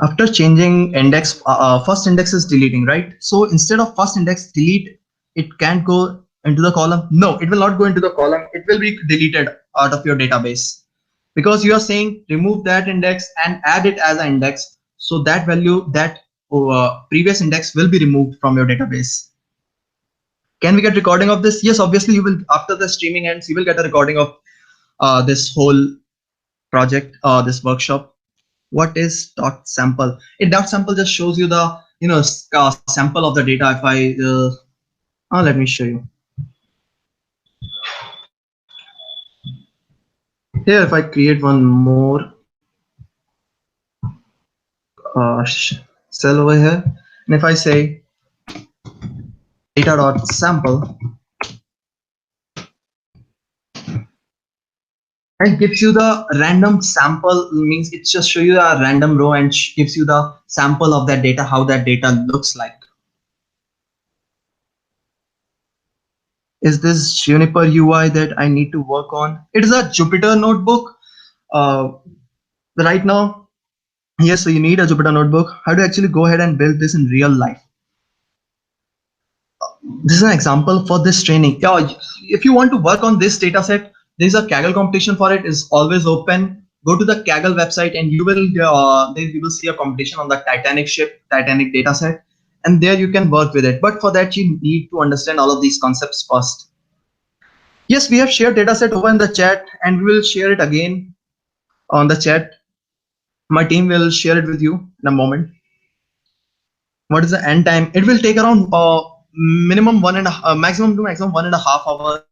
After changing index, first index is deleting, right? So instead of first index delete, it can't go into the column. No, it will not go into the column. It will be deleted out of your database because you are saying remove that index and add it as an index. So that value, that previous index will be removed from your database. Can we get recording of this? Yes, obviously you will. After the streaming ends, you will get a recording of this whole project, this workshop. What is dot sample? A dot sample just shows you the sample of the data. If I let me show you here. If I create one more cell over here, and if I say data dot sample, and gives you the random sample, means it just show you a random row and gives you the sample of that data, how that data looks like. Is this Juniper UI that I need to work on? It is a Jupyter notebook right now. Yes, so you need a Jupyter notebook. How to actually go ahead and build this in real life? This is an example for this training. Yeah, if you want to work on this data set, there's a Kaggle competition for it. Is always open. Go to the Kaggle website and you will see a competition on the Titanic ship, Titanic data set, and there you can work with it. But for that, you need to understand all of these concepts first. Yes, we have shared data set over in the chat, and we will share it again on the chat. My team will share it with you in a moment. What is the end time? It will take around minimum maximum to maximum 1.5 hours.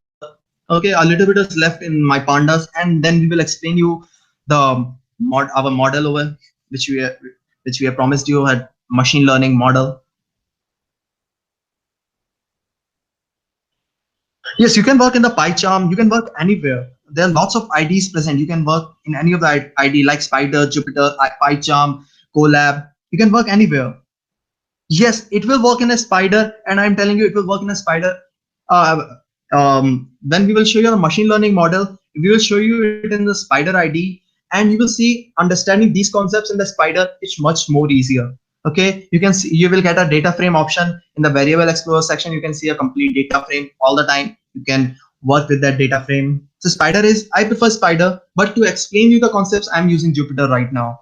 Okay, a little bit is left in my pandas, and then we will explain you the our model over which we have promised you, had machine learning model. Yes, you can work in the PyCharm. You can work anywhere. There are lots of IDs present. You can work in any of the ID like Spider, Jupyter, PyCharm, Colab. You can work anywhere. Yes, it will work in a Spider, and I'm telling you, it will work in a Spider. When we will show you a machine learning model, we will show you it in the Spider ID, and you will see understanding these concepts in the Spider is much more easier. Okay, you can see, you will get a data frame option in the variable explorer section. You can see a complete data frame all the time. You can work with that data frame. So Spider is, I prefer Spider, but to explain you the concepts, I'm using Jupyter right now.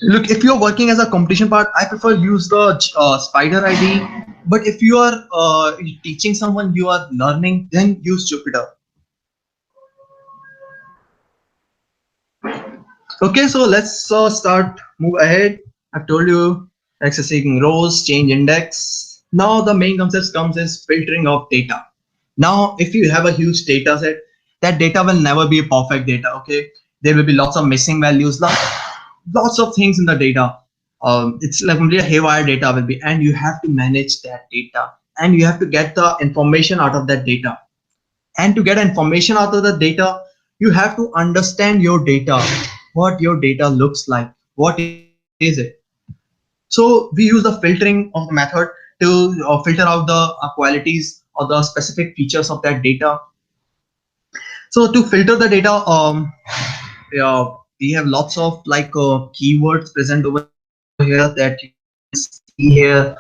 Look, if you're working as a competition part, I prefer use the Spider ID. But if you are teaching someone, you are learning, then use Jupyter. Okay, so let's start, move ahead. I've told you accessing rows, change index. Now the main concept comes is filtering of data. Now, if you have a huge data set, that data will never be a perfect data. Okay, there will be lots of missing values, lots of things in the data. It's like complete haywire data will be, and you have to manage that data, and you have to get the information out of that data. And to get information out of the data, you have to understand your data, what your data looks like, what is it. So we use the filtering of the method to filter out the qualities or the specific features of that data. So to filter the data, we have lots of like keywords present over here that you can see here.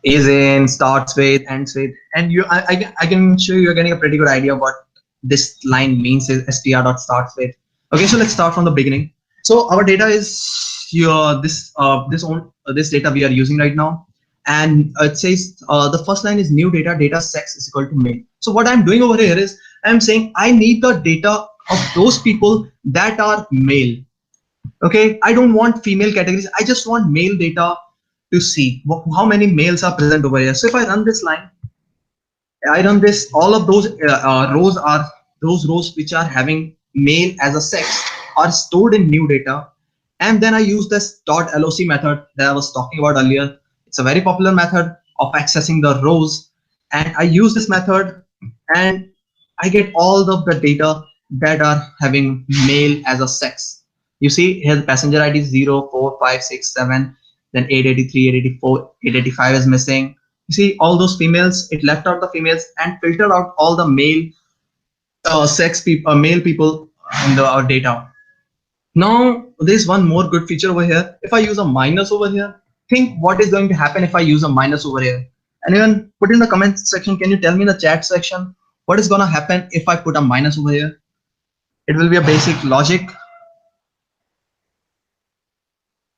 Is in, starts with, ends with, and I can show you're getting a pretty good idea of what this line means is str.starts with. Okay, so let's start from the beginning. So our data is this data we are using right now, and it says the first line is new data sex is equal to male. So what I'm doing over here is I'm saying I need the data of those people that are male. Okay, I don't want female categories. I just want male data to see how many males are present over here. So if I run this line, I run this, all of those rows are those rows which are having male as a sex are stored in new data. And then I use this .loc method that I was talking about earlier. It's a very popular method of accessing the rows. And I use this method and I get all of the data that are having male as a sex. You see here the passenger ID is 0, 4, 5, 6, 7, then 883, 884, 885 is missing. You see all those females, it left out the females and filtered out all the male sex people, male people, our data. Now there's one more good feature over here. If I use a minus over here, think what is going to happen if I use a minus over here. Anyone put in the comment section, can you tell me in the chat section what is gonna happen if I put a minus over here? It will be a basic logic.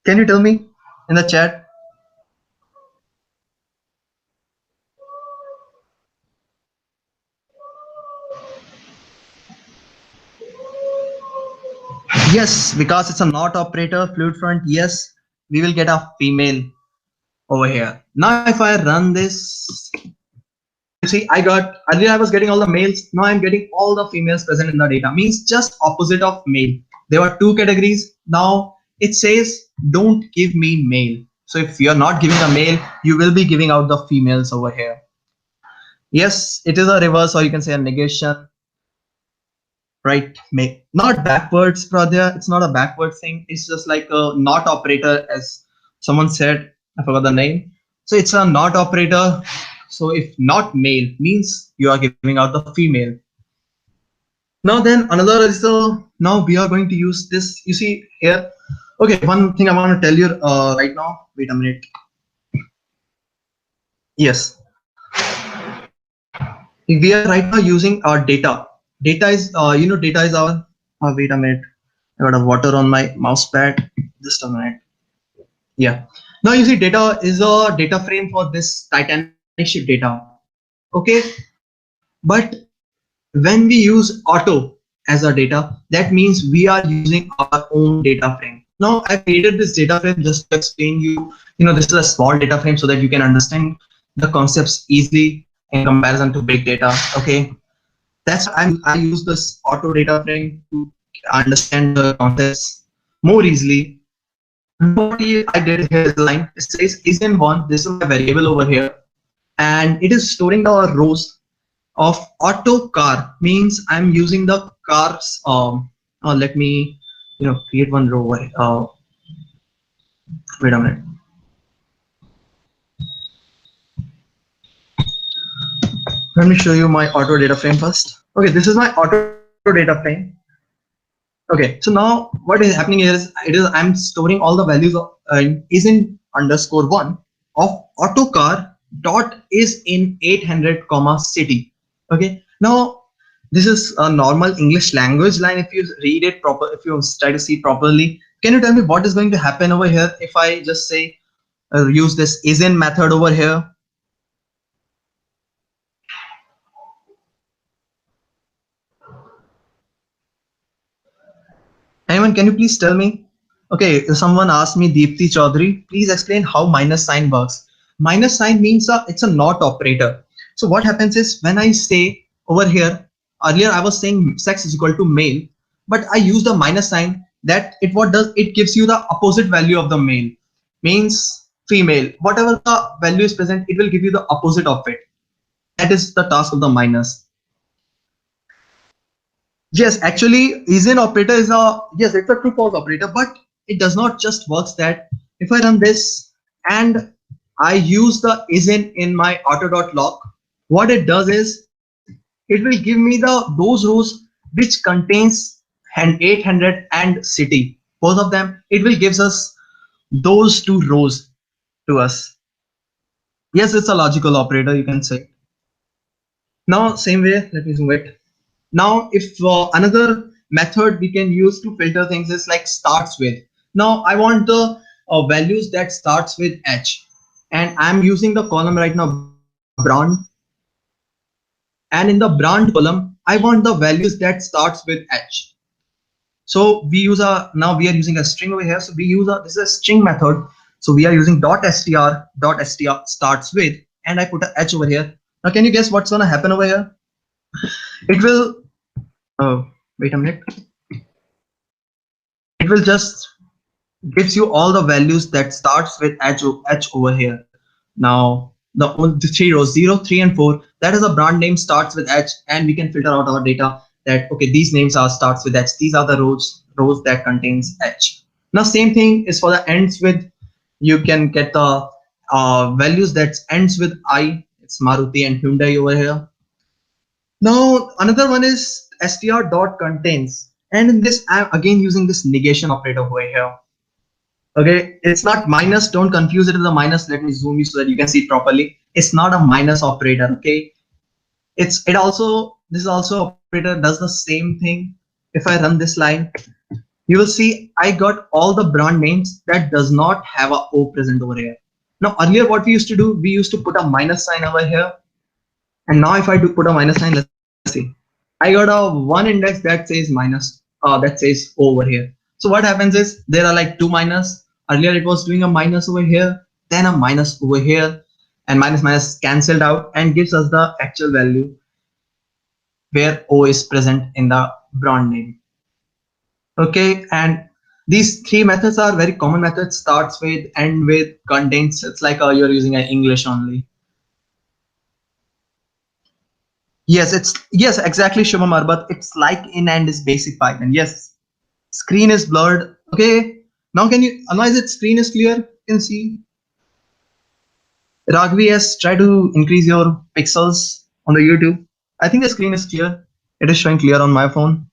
Can you tell me in the chat? Yes, because it's a not operator, fluid front, yes, we will get a female over here. Now if I run this, you see I got, earlier I was getting all the males, now I'm getting all the females present in the data, means just opposite of male. There were two categories, now it says don't give me male. So if you're not giving a male, you will be giving out the females over here. Yes, it is a reverse, or you can say a negation. Right, not backwards, Pradya. It's not a backward thing. It's just like a not operator, as someone said. I forgot the name. So it's a not operator. So if not male means you are giving out the female. Now then another is the, now we are going to use this. You see here. Okay, one thing I want to tell you right now. Wait a minute. Yes, we are right now using our data. Data is data is our, wait a minute, I got a water on my mouse pad, just a minute. Yeah, now you see data is a data frame for this Titanic ship data. Okay, but when we use auto as a data, that means we are using our own data frame. Now I created this data frame just to explain you, this is a small data frame so that you can understand the concepts easily in comparison to big data. Okay, that's I use this auto data frame to understand the concepts more easily. What I did here is line, it says is in one, this is my variable over here, and it is storing the rows of auto car, means I'm using the cars. Let me create one row. Wait a minute. Let me show you my auto data frame first. Okay, this is my auto data frame. Okay, so now what is happening is I'm storing all the values of is in underscore one of auto car dot is in 800 comma city. Okay, now this is a normal English language line. If you read it proper, if you try to see it properly, can you tell me what is going to happen over here if I just say use this is in method over here? Anyone, can you please tell me? Okay, someone asked me, Deepthi Chaudhary, please explain how minus sign works. Minus sign means it's a not operator. So what happens is when I say over here, earlier I was saying sex is equal to male, but I used a minus sign. That it gives you the opposite value of the male, means female. Whatever the value is present, it will give you the opposite of it. That is the task of the minus. Yes, actually, is-in operator is yes, it's a true false operator, but it does not just works that if I run this and I use the is in my auto.log, what it does is it will give me those rows which contains 800 and city. Both of them, it will gives us those two rows to us. Yes, it's a logical operator, you can say. Now, same way, let me zoom it. Now, if another method we can use to filter things is like starts with. Now, I want the values that starts with H, and I'm using the column right now brand, and in the brand column, I want the values that starts with H. So we use now we are using a string over here. So we use this is a string method. So we are using .str starts with, and I put a H over here. Now, can you guess what's gonna happen over here? It will, oh, wait a minute. It will just gives you all the values that starts with H over here. Now, the three rows, 0, 3, and 4, that is a brand name starts with H, and we can filter out our data that, okay, these names are starts with H. These are the rows that contains H. Now, same thing is for the ends with, you can get the values that ends with I. It's Maruti and Hyundai over here. Now, another one is str.contains. And in this, I'm again using this negation operator over here. Okay, it's not minus. Don't confuse it with a minus. Let me zoom you so that you can see it properly. It's not a minus operator. Okay, this is also operator does the same thing. If I run this line, you will see I got all the brand names that does not have a O present over here. Now earlier what we used to do, we used to put a minus sign over here, and now if I do put a minus sign, let's see, I got a one index that says minus, that says O over here. So what happens is there are like two minus. Earlier it was doing a minus over here, then a minus over here, and minus minus cancelled out and gives us the actual value where O is present in the brand name. Okay, and these three methods are very common methods. Starts with, end with, contains. It's like you're using an English only. Yes, exactly, Shubham Arbat. It's like in and is basic Python. Yes, screen is blurred. Okay, now can you analyze it? Screen is clear. You can see. Raghavi, yes, try to increase your pixels on the YouTube. I think the screen is clear. It is showing clear on my phone.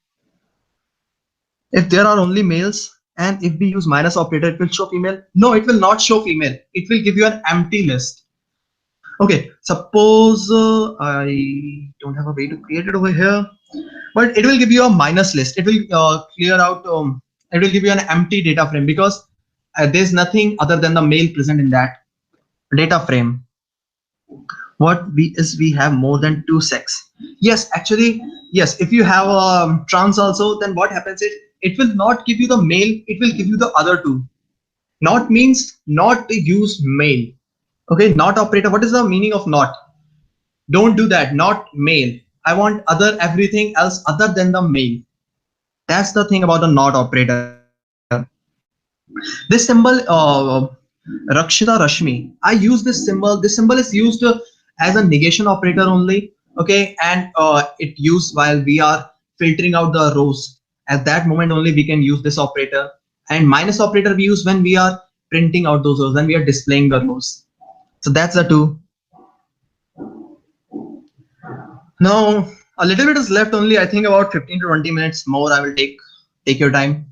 If there are only males and if we use minus operator, it will show female. No, it will not show female. It will give you an empty list. Okay, suppose I don't have a way to create it over here, but it will give you a minus list. It will clear out, it will give you an empty data frame because there's nothing other than the male present in that data frame. What we have more than two sex. Yes, actually, yes, if you have a trans also, then what happens is it will not give you the male, it will give you the other two. Not means not use male. Okay, not operator. What is the meaning of not? Don't do that. Not male. I want other everything else other than the male. That's the thing about the not operator. This symbol, Rakshita Rashmi, I use this symbol. This symbol is used as a negation operator only. Okay, and it used while we are filtering out the rows. At that moment only we can use this operator. And minus operator we use when we are printing out those rows, when we are displaying the rows. So that's the two. Now a little bit is left only. I think about 15 to 20 minutes more I will take your time.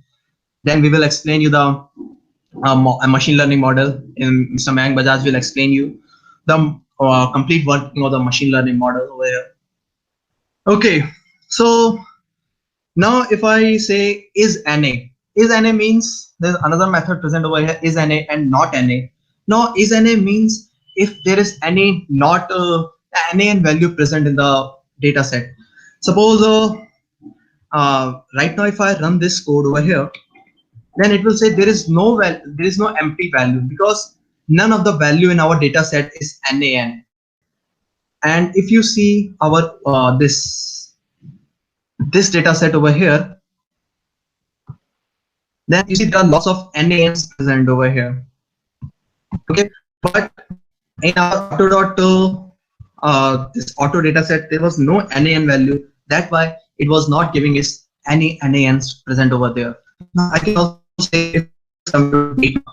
Then we will explain you the a machine learning model. In Mr. Mayank Bajaj will explain you the complete working of the machine learning model over here. Okay, so now if I say is NA means there's another method present over here, is NA and not NA. Now is NA means if there is any not NaN value present in the data set. Suppose right now if I run this code over here, then it will say there is no empty value because none of the value in our data set is NaN. And if you see our this data set over here, then you see there are lots of NaNs present over here. Okay, but in our this auto data set, there was no NaN value. That's why it was not giving us any NaNs present over there. Now I can also say if data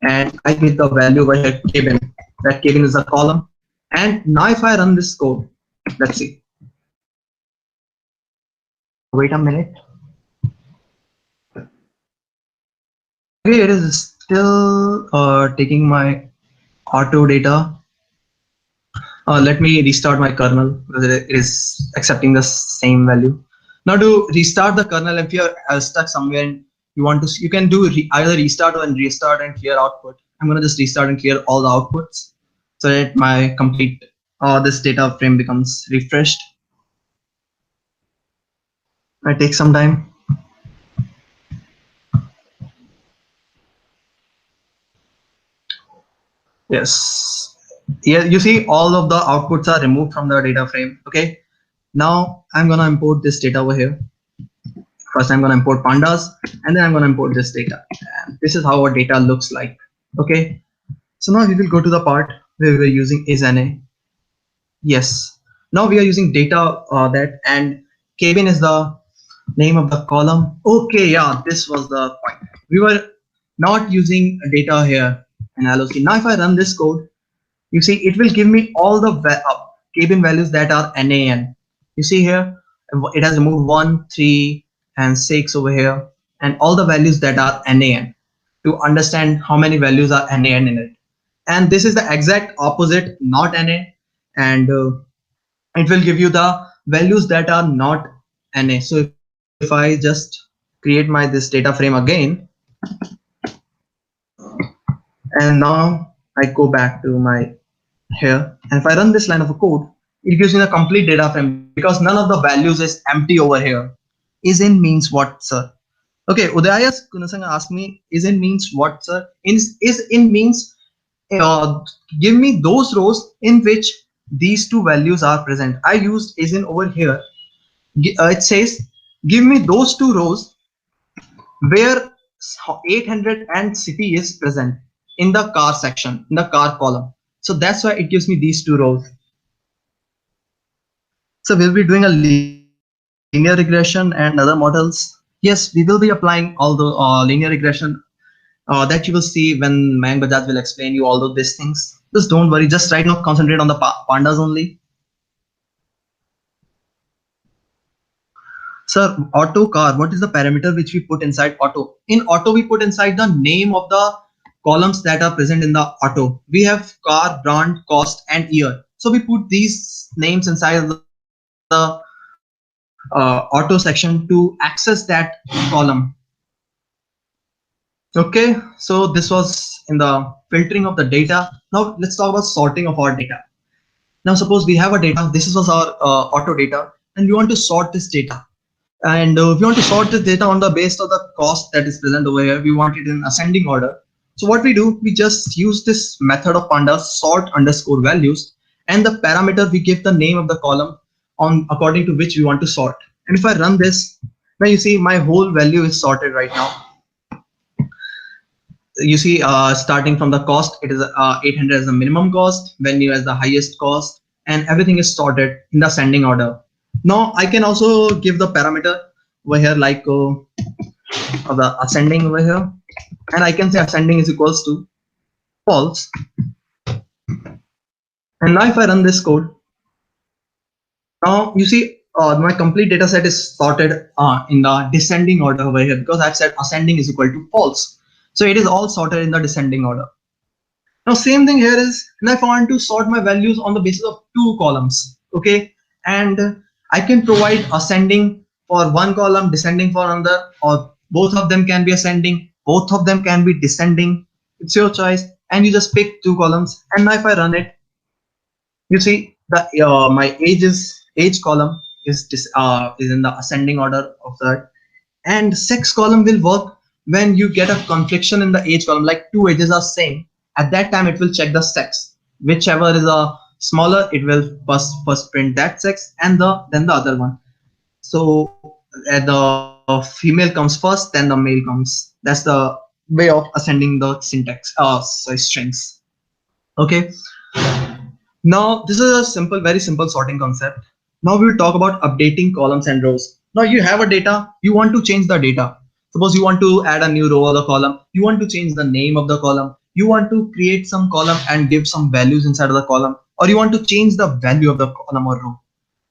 and I get the value over here kbin. That kbin is a column. And now if I run this code, let's see. Wait a minute. Okay, it is still taking my auto data. Let me restart my kernel because it is accepting the same value. Now to restart the kernel, if you're stuck somewhere and you want to, you can do either restart or restart and clear output. I'm gonna just restart and clear all the outputs so that my complete this data frame becomes refreshed. It takes some time. Yes. Yeah, you see all of the outputs are removed from the data frame. Okay. Now I'm gonna import this data over here. First I'm gonna import pandas and then I'm gonna import this data. And this is how our data looks like. Okay. So now we will go to the part where we're using is NA. Yes. Now we are using data that and kbin is the name of the column. Okay, yeah, this was the point. We were not using data here in LOC. Now if I run this code, you see it will give me all the kbin values that are NaN. You see here, it has removed 1, 3, and 6 over here, and all the values that are NaN to understand how many values are NaN in it. And this is the exact opposite, not Na, and it will give you the values that are not Na. So if I just create this data frame again, and now I go back to my here, and if I run this line of a code, it gives me the complete data frame because none of the values is empty over here. Is in means what, sir? Okay, Udayas Kunasanga asked me, is in means what, sir? Is in means uh, give me those rows in which these two values are present. I used is in over here. It says give me those two rows where 800 and city is present in the car section, in the car column. So that's why it gives me these two rows. So we'll be doing a linear regression and other models. Yes, we will be applying all the linear regression that you will see when Mayank Bajaj will explain you all of these things. Just don't worry. Just right now concentrate on the pandas only. Sir, auto car, what is the parameter which we put inside auto? In auto, we put inside the name of the columns that are present in the auto. We have car, brand, cost, and year. So we put these names inside the auto section to access that column. Okay, so this was in the filtering of the data. Now let's talk about sorting of our data. Now suppose we have a data, this was our auto data, and we want to sort this data. And we want to sort this data on the base of the cost that is present over here. We want it in ascending order. So what we do, we just use this method of pandas sort underscore values, and the parameter we give the name of the column on according to which we want to sort. And if I run this, now you see my whole value is sorted right now. You see, starting from the cost, it is 800 as the minimum cost, venue as the highest cost, and everything is sorted in the ascending order. Now I can also give the parameter over here like of the ascending over here, and I can say ascending is equals to false. And now if I run this code, now you see my complete data set is sorted in the descending order over here because I've said ascending is equal to false. So it is all sorted in the descending order. Now same thing here is, now if I want to sort my values on the basis of two columns, okay, and I can provide ascending for one column, descending for another, or both of them can be ascending, both of them can be descending. It's your choice, and you just pick two columns. And now if I run it, you see the my age column is in the ascending order of that, and sex column will work when you get a confliction in the age column, like two ages are same. At that time, it will check the sex, whichever is a smaller, it will first print that sex and then the other one. So the female comes first, then the male comes. That's the way of ascending the syntax, strings. Okay. Now this is a simple, very simple sorting concept. Now we will talk about updating columns and rows. Now you have a data, you want to change the data. Suppose you want to add a new row or the column, you want to change the name of the column, you want to create some column and give some values inside of the column, or you want to change the value of the column or row.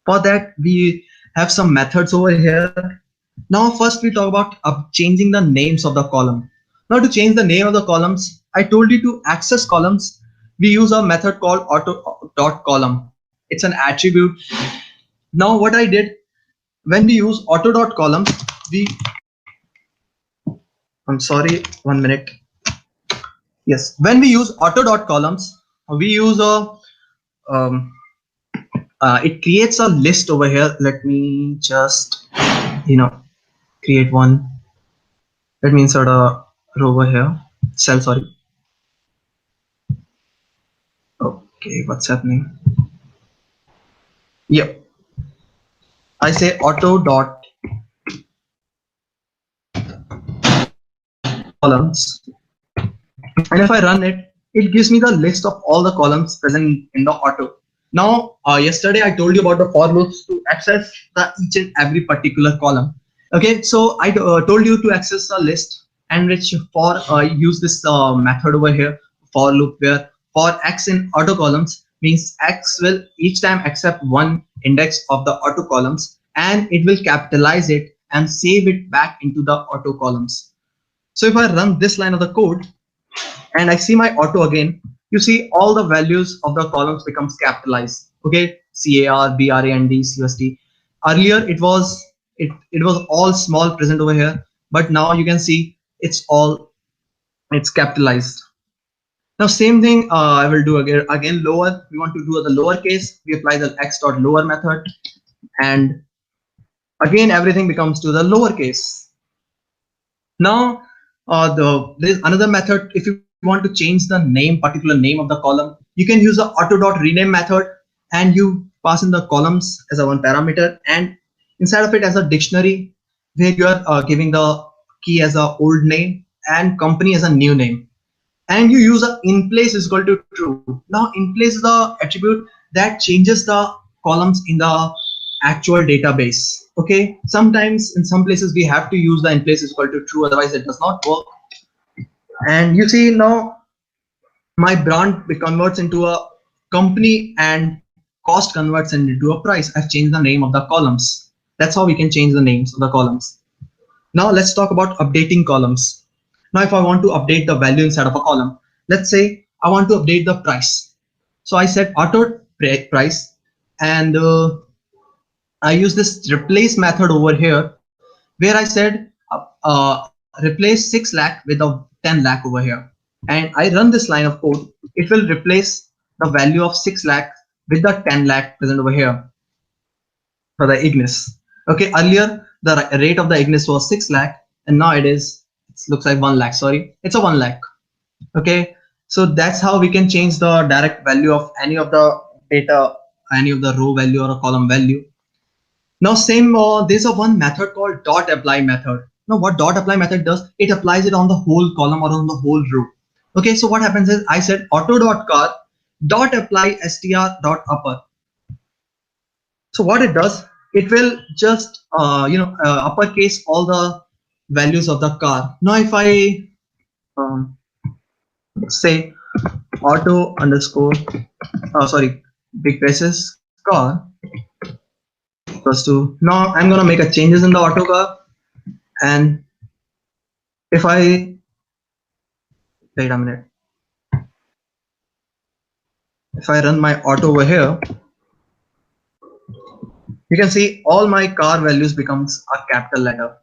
For that, we have some methods over here. Now first we talk about changing the names of the column. Now to change the name of the columns, I told you to access columns, we use a method called auto.column. It's an attribute. Now what I did, when we use auto.columns, I'm sorry, 1 minute. Yes, when we use auto.columns, we use it creates a list over here. Let me just, create one. Let me insert a row over here, cell, sorry. Okay, what's happening? Yep. I say auto.columns. And if I run it, it gives me the list of all the columns present in the auto. Now, yesterday I told you about the for loops to access each and every particular column. Okay, so I told you to access a list, and which for use this method over here, for loop, where for x in auto columns means x will each time accept one index of the auto columns, and it will capitalize it and save it back into the auto columns. So if I run this line of the code and I see my auto again, you see all the values of the columns becomes capitalized. Okay, CAR, BRAND, CUSD. Earlier it was all small present over here, but now you can see it's capitalized. Now same thing I will do again lower. We want to do the lower case. We apply the x dot lower method, and again everything becomes to the lower case. Now there's another method. If you want to change the particular name of the column, you can use the auto dot rename method, and you pass in the columns as a one parameter, and inside of it as a dictionary where you are giving the key as a old name and company as a new name, and you use a in place is equal to true. Now in place is the attribute that changes the columns in the actual database. Okay, sometimes in some places we have to use the in place is equal to true, otherwise it does not work. And you see now my brand converts into a company and cost converts into a price. I've changed the name of the columns. That's how we can change the names of the columns. Now let's talk about updating columns. Now if I want to update the value inside of a column, let's say I want to update the price. So I said auto price, and I use this replace method over here where I said replace 6 lakh with a 10 lakh over here, and I run this line of code. It will replace the value of 6 lakh with the 10 lakh present over here for the Ignis. Okay, earlier the rate of the Ignis was 6 lakh, and now it looks like 1 lakh. Sorry, it's a 1 lakh. Okay, so that's how we can change the direct value of any of the data, any of the row value or a column value. Now same, there's a one method called dot apply method. Now what dot apply method does, it applies it on the whole column or on the whole row. Okay, so what happens is I said auto dot car dot apply str dot upper. So what it does, it will just uppercase all the values of the car. Now if I say auto underscore big braces car equals to, now I'm gonna make a changes in the auto car, and if I wait a minute, if I run my auto over here, you can see all my car values becomes a capital letter.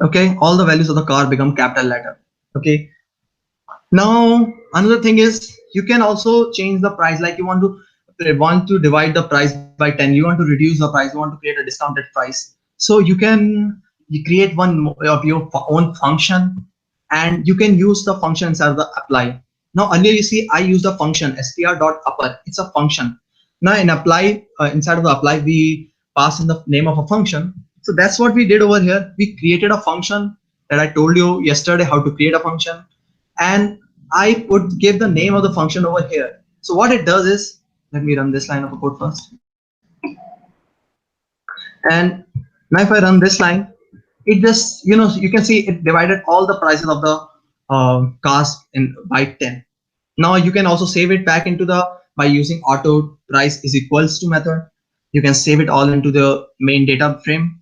Okay, all the values of the car become capital letter. Okay, now another thing is you can also change the price. Like you want to divide the price by 10, you want to reduce the price, you want to create a discounted price. So you create one of your own function, and you can use the function inside of the apply. Now earlier you see I used a function str.upper. It's a function. Now in apply, inside of the apply, we pass in the name of a function. So that's what we did over here. We created a function that I told you yesterday how to create a function, and I give the name of the function over here. So what it does is, let me run this line of code first. And now if I run this line, it just, you can see it divided all the prices of the cars by 10. Now you can also save it back into by using auto price is equals to method. You can save it all into the main data frame.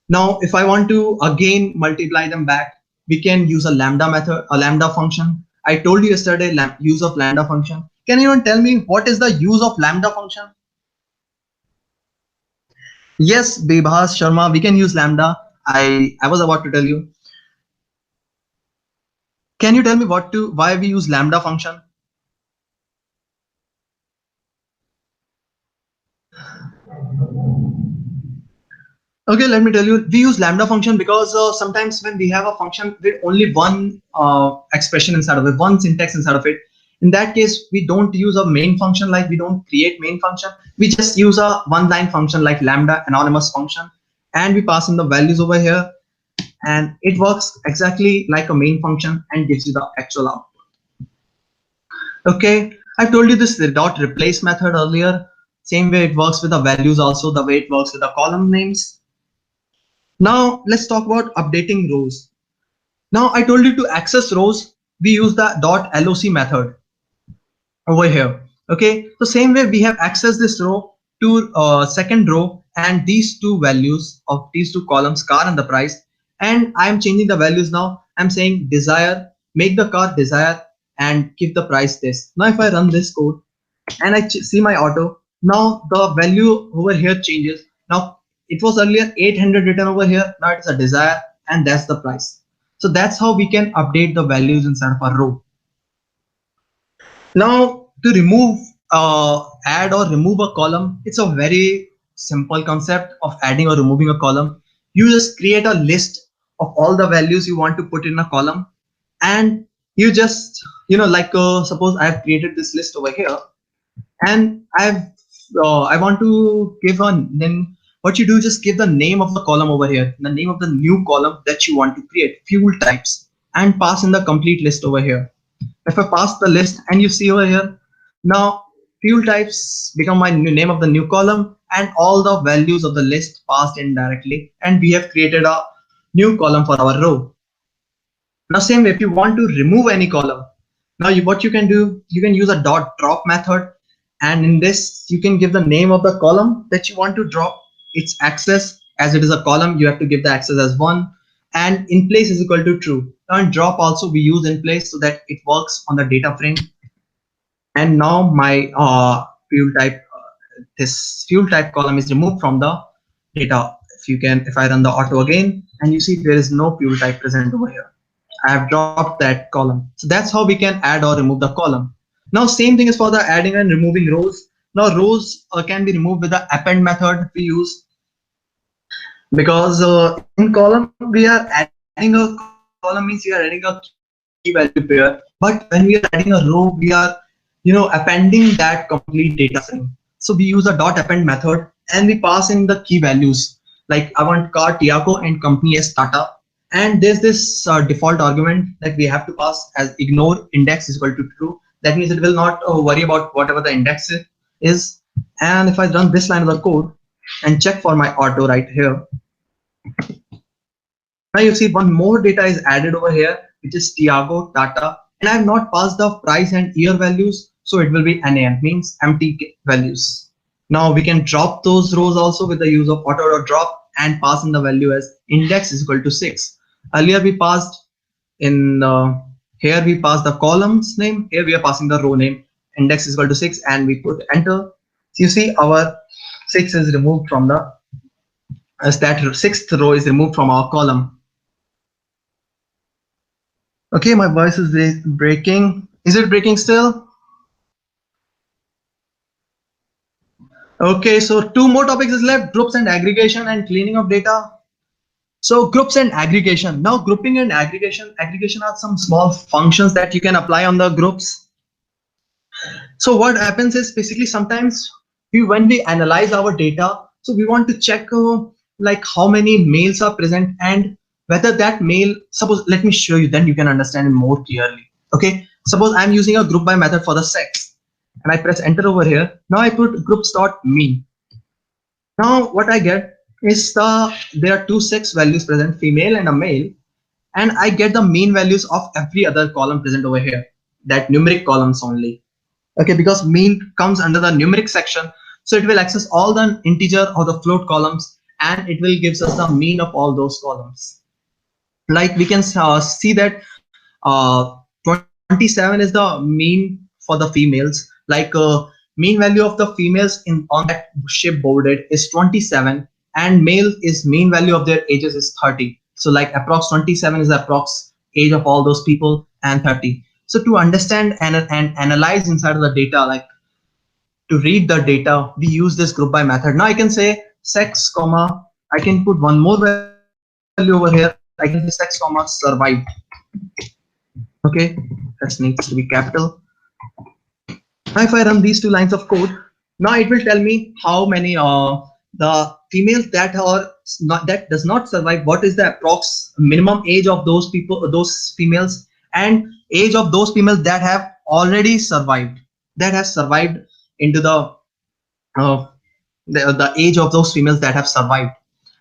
Now if I want to again multiply them back, we can use a lambda method, a lambda function. I told you yesterday use of lambda function. Can anyone tell me what is the use of lambda function? Yes, Bibhas Sharma, we can use lambda. I was about to tell you. Can you tell me why we use lambda function? Okay, let me tell you. We use lambda function because sometimes when we have a function with only one expression inside of it, one syntax inside of it, in that case, we don't use a main function, like we don't create main function. We just use a one-line function like lambda anonymous function, and we pass in the values over here, and it works exactly like a main function and gives you the actual output. Okay, I told you this the dot replace method earlier. Same way it works with the values, also the way it works with the column names. Now let's talk about updating rows. Now I told you to access rows, we use the .loc method over here. Okay, so same way we have accessed this row to second row, and these two values of these two columns, car and the price, and I'm changing the values now. I'm saying desire, make the car desire, and give the price this. Now if I run this code and I see my auto, now the value over here changes. Now it was earlier 800 written over here, now it's a desire, and that's the price. So that's how we can update the values inside of our row. Now to remove add or remove a column, it's a very simple concept of adding or removing a column. You just create a list of all the values you want to put in a column, and you just like suppose I have created this list over here, and I want to give a, then what you do is just give the name of the column over here, the name of the new column that you want to create, fuel types, and pass in the complete list over here. If I pass the list and you see over here, now fuel types become my new name of the new column, and all the values of the list passed in directly, and we have created a new column for our row. Now same way, if you want to remove any column, now what you can do, you can use a dot drop method, and in this you can give the name of the column that you want to drop, its access, as it is a column you have to give the access as 1, and in place is equal to true. Now in drop also we use in place so that it works on the data frame. And now my fuel type, this fuel type column is removed from the data. If I run the auto again, and you see there is no fuel type present over here, I have dropped that column. So that's how we can add or remove the column. Now same thing is for the adding and removing rows. Now rows can be removed with the append method we use, because in column we are adding a column, means we are adding a key value pair, but when we are adding a row, we are appending that complete data frame. So we use a dot append method, and we pass in the key values, like I want car Tiago and company as Tata, and there's this default argument that we have to pass as ignore index is equal to true. That means it will not worry about whatever the index is. And if I run this line of the code and check for my auto right here, now you see one more data is added over here, which is Tiago Tata, and I have not passed the price and year values, so it will be NaN, means empty values. Now we can drop those rows also with the use of auto.drop and pass in the value as index is equal to 6. Earlier we passed in here we passed the columns name, here we are passing the row name, index is equal to 6, and we put enter. So you see our 6 is removed from the, as that 6th row is removed from our column. Okay, my voice is breaking. Is it breaking still? Okay, so 2 more topics is left: groups and aggregation and cleaning of data. So groups and aggregation. Now grouping and aggregation are some small functions that you can apply on the groups. So what happens is basically sometimes when we analyze our data, so we want to check like how many males are present and whether that male, suppose, let me show you, then you can understand it more clearly. Okay, suppose I'm using a group by method for the sex, and I press enter over here. Now I put groups.mean. Now what I get is there are 2 sex values present, female and a male, and I get the mean values of every other column present over here, that numeric columns only. Okay, because mean comes under the numeric section, so it will access all the integer or the float columns, and it will gives us the mean of all those columns. Like we can see that 27 is the mean for the females. Like mean value of the females on that ship boarded is 27, and male is mean value of their ages is 30. So like approx 27 is the approx age of all those people, and 30. So to understand and analyze inside of the data, like to read the data, we use this group by method. Now I can say sex comma, I can put one more value over here. I can say sex comma survived. Okay, that needs to be capital. Now if I run these 2 lines of code, now it will tell me how many the females that are that does not survive, what is the approx minimum age of those people, those females, and age of those females that have already survived, that has survived into the age of those females that have survived.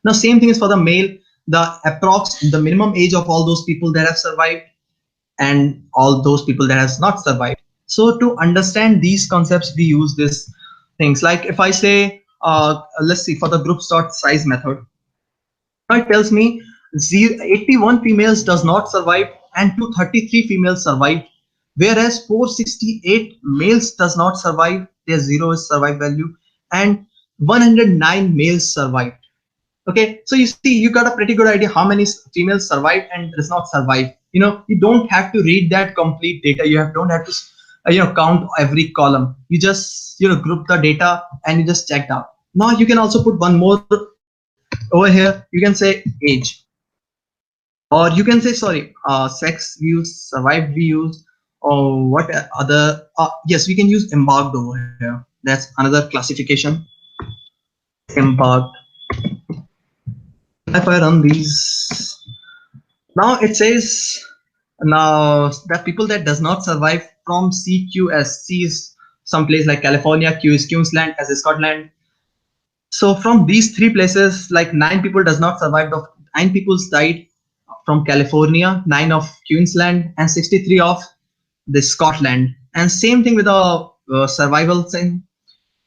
Now same thing is for the male, the minimum age of all those people that have survived and all those people that has not survived. So to understand these concepts, we use this things. Like if I say let's see, for the groups dot size method, now it tells me 81 females does not survive and 233 females survive, whereas 468 males does not survive, their zero is survive value, and 109 males survived. Okay, so you see, you got a pretty good idea how many females survive and does not survive. You don't have to read that complete data. Don't have to count every column. You just group the data and you just check out. Now you can also put one more over here. You can say age, or you can say, sorry, sex we use, survived we use, or what other, yes, we can use embarked over here. That's another classification, embarked. If I run these, now it says, now that people that does not survive from CQS, C is someplace like California, Q is Queensland, S is Scotland. So from these three places, like 9 people does not survive. 9 people died from California, 9 of Queensland, and 63 of the Scotland. And same thing with the survival thing.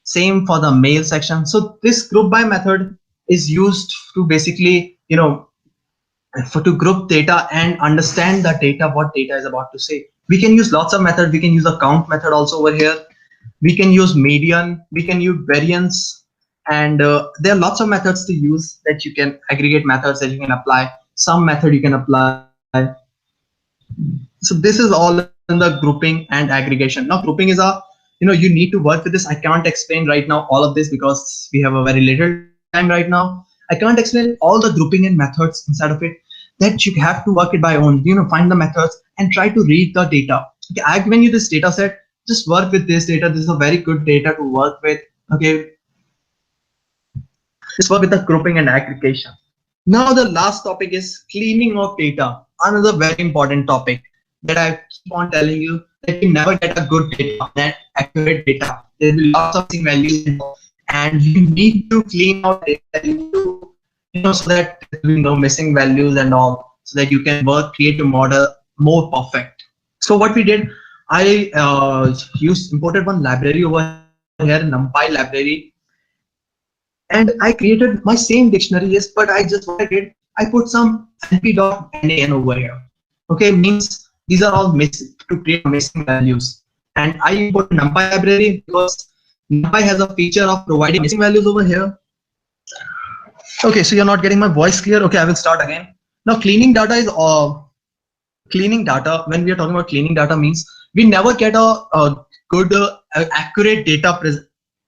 Same for the male section. So this group by method is used to basically, to group data and understand the data, what data is about to say. We can use lots of methods. We can use a count method also over here. We can use median. We can use variance. And there are lots of methods to use that you can aggregate methods that you can apply. Some method you can apply. So this is all in the grouping and aggregation. Now grouping is you need to work with this. I can't explain right now all of this because we have a very little time right now. I can't explain all the grouping and methods inside of it. That you have to work it by own. Find the methods and try to read the data. Okay, I've given you this data set. Just work with this data. This is a very good data to work with. Okay. Just work with the grouping and aggregation. Now the last topic is cleaning of data. Another very important topic that I keep on telling you, that you never get a good data, that accurate data. There will be lots of missing values and you need to clean out data. You need to, so that there will be no missing values and all, so that you can create a model more perfect. So what we did, I imported one library over here, NumPy library. And I created my same dictionary, yes, but what I did, I put some np.nan over here. Okay, means these are all missing to create missing values. And I import NumPy library because NumPy has a feature of providing missing values over here. Okay, so you're not getting my voice clear. Okay, I will start again. Now cleaning data is cleaning data. When we are talking about cleaning data, means we never get a good accurate data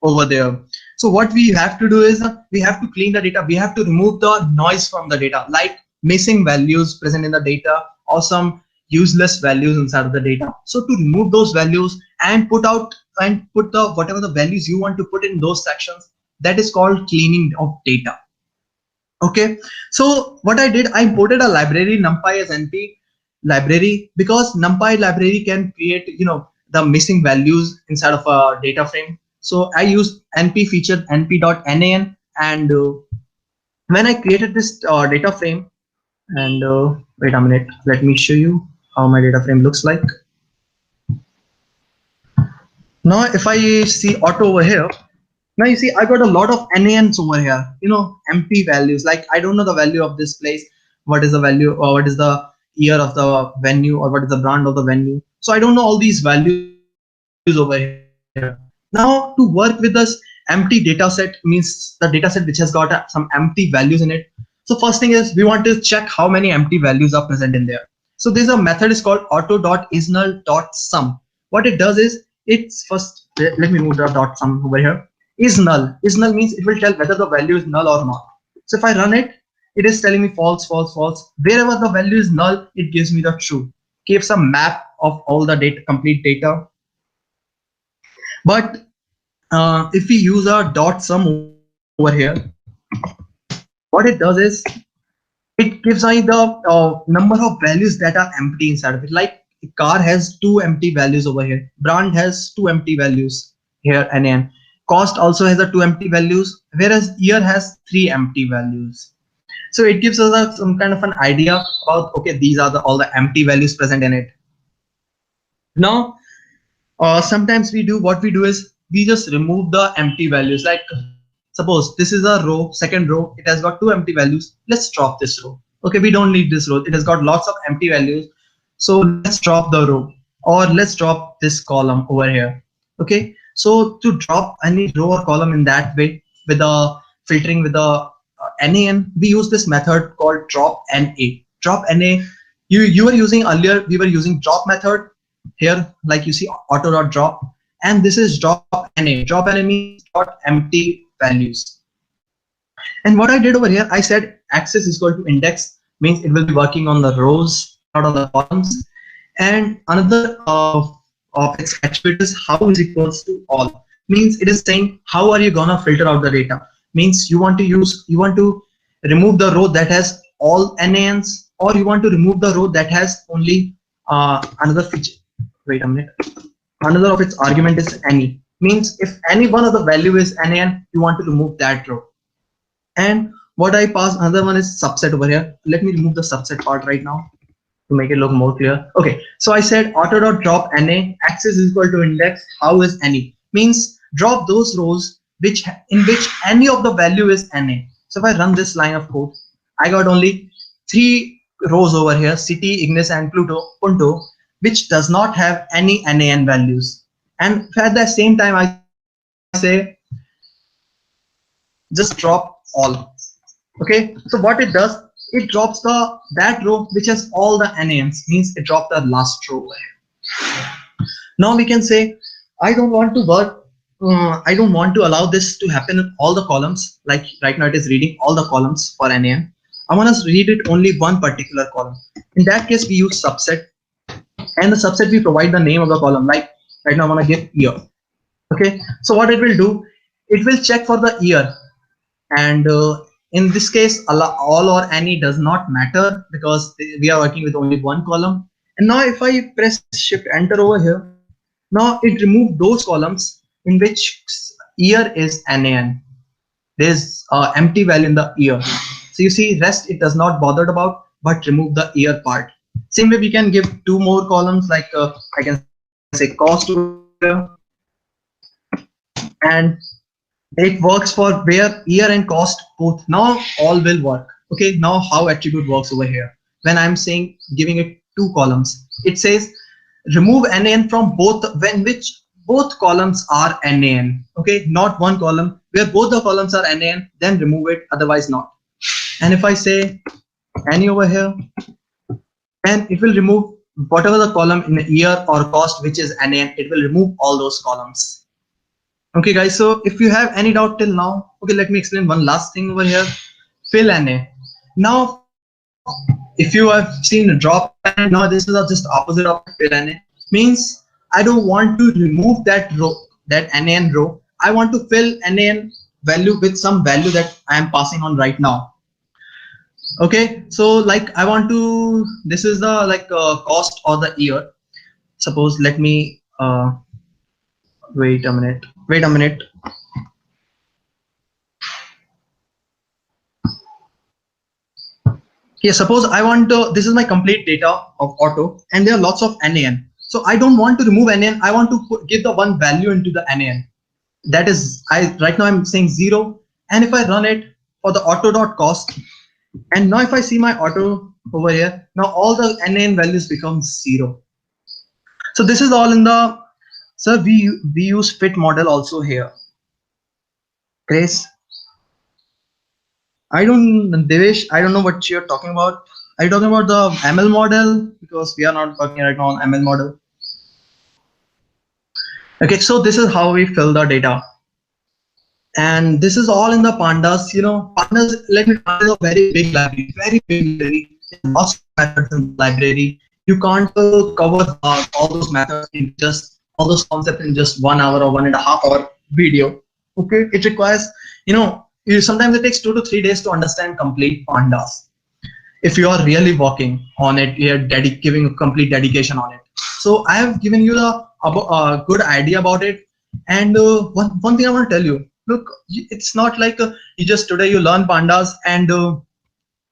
over there. So what we have to do is we have to clean the data. We have to remove the noise from the data, like missing values present in the data or some useless values inside of the data. So to remove those values and put the whatever the values you want to put in those sections, that is called cleaning of data. Okay, so what I did, I imported a library, NumPy as NP library, because NumPy library can create the missing values inside of a data frame. So I used np feature np.nan, and when I created this data frame, and wait a minute, let me show you how my data frame looks like. Now if I see auto over here, now you see I got a lot of nans over here, empty values, like I don't know the value of this place, what is the value, or what is the year of the venue, or what is the brand of the venue. So I don't know all these values over here. Now to work with this empty data set, means the data set which has got some empty values in it. So first thing is we want to check how many empty values are present in there. So there's a method is called auto.isNull.sum. What it does is, it's first, let me move the .sum over here. IsNull. IsNull means it will tell whether the value is null or not. So if I run it, it is telling me false, false, false. Wherever the value is null, it gives me the true. Gives a map of all the data, complete data. But if we use our .sum over here, what it does is it gives me the number of values that are empty inside of it. Like car has 2 empty values over here. Brand has 2 empty values here, and cost also has 2 empty values, whereas year has 3 empty values. So it gives us some kind of an idea about, okay, these are all the empty values present in it. Now, sometimes what we do is we just remove the empty values. Like Suppose this is a row, second row, it has got two empty values. Let's drop this row. Okay, we don't need this row. It has got lots of empty values. So let's drop the row, or let's drop this column over here. Okay, so to drop any row or column in that way with a filtering with a NaN, we use this method called drop NA. Drop NA. You were using earlier. We were using drop method here, like you see auto.drop, and this is drop NA. Drop NA means dot empty values. And what I did over here, I said access is equal to index, means it will be working on the rows, not on the columns. And another of its attribute is how is equals to all, means it is saying how are you gonna filter out the data. Means you want to remove the row that has all NaNs, or you want to remove the row that has only another feature. Wait a minute. Another of its argument is any. Means if any one of the value is NaN, you want to remove that row. And what I pass, another one is subset over here. Let me remove the subset part right now to make it look more clear. Okay, so I said auto.drop NA, access is equal to index, how is any? Means drop those rows in which any of the value is NA. So if I run this line of code, I got only 3 rows over here, City, Ignis, and Punto, which does not have any NaN values. And at the same time, I say just drop all. Okay, so what it does, it drops that row which has all the NaNs, means it dropped the last row. Now we can say I don't want to work, I don't want to allow this to happen in all the columns. Like right now it is reading all the columns for NaN. I want to read it only one particular column. In that case we use subset, and the subset we provide the name of the column. Like right now I want to give year. Okay, so what it will do, it will check for the year, and in this case all or any does not matter because we are working with only one column. And now if I press shift enter over here, now it removed those columns in which year is NaN. There's empty value in the year. So you see rest it does not bothered about, but remove the year part. Same way we can give 2 more columns, like I can say cost over here, and it works for where year and cost both. Now all will work. Okay, now how attribute works over here. When I'm saying giving it 2 columns, it says remove NaN from both when which both columns are NaN. Okay, not one column where both the columns are NaN, then remove it, otherwise not. And if I say any over here, then it will remove whatever the column in year or cost which is NaN, it will remove all those columns. Okay guys, so if you have any doubt till now, okay, let me explain one last thing over here. Fill NA. Now if you have seen a drop, now this is just opposite of fill NA. Means I don't want to remove that row, that NaN row. I want to fill NaN value with some value that I am passing on right now. Okay, so like I want to, this is the cost or the year. Suppose let me wait a minute. Okay, suppose I want to, this is my complete data of auto, and there are lots of NaN. So I don't want to remove NaN. I want to give the one value into the NaN. That is, right now I'm saying 0. And if I run it for the auto.cost, and now if I see my auto over here, now all the NaN values become 0. So this is all in the, so we use fit model also here. Grace, Devesh, I don't know what you're talking about. Are you talking about the ML model? Because we are not working right now on ML model. Okay, so this is how we fill the data. And this is all in the pandas. You know, pandas, let me tell you, a very big library, lots of methods in the library. You can't cover all those methods in just, all those concepts in just 1 hour or 1.5 hour video. Okay, it requires, you know, sometimes it takes 2 to 3 days to understand complete pandas. If you are really working on it, you're giving a complete dedication on it. So I have given you a good idea about it. And one thing I want to tell you, look, it's not like you just today you learn pandas and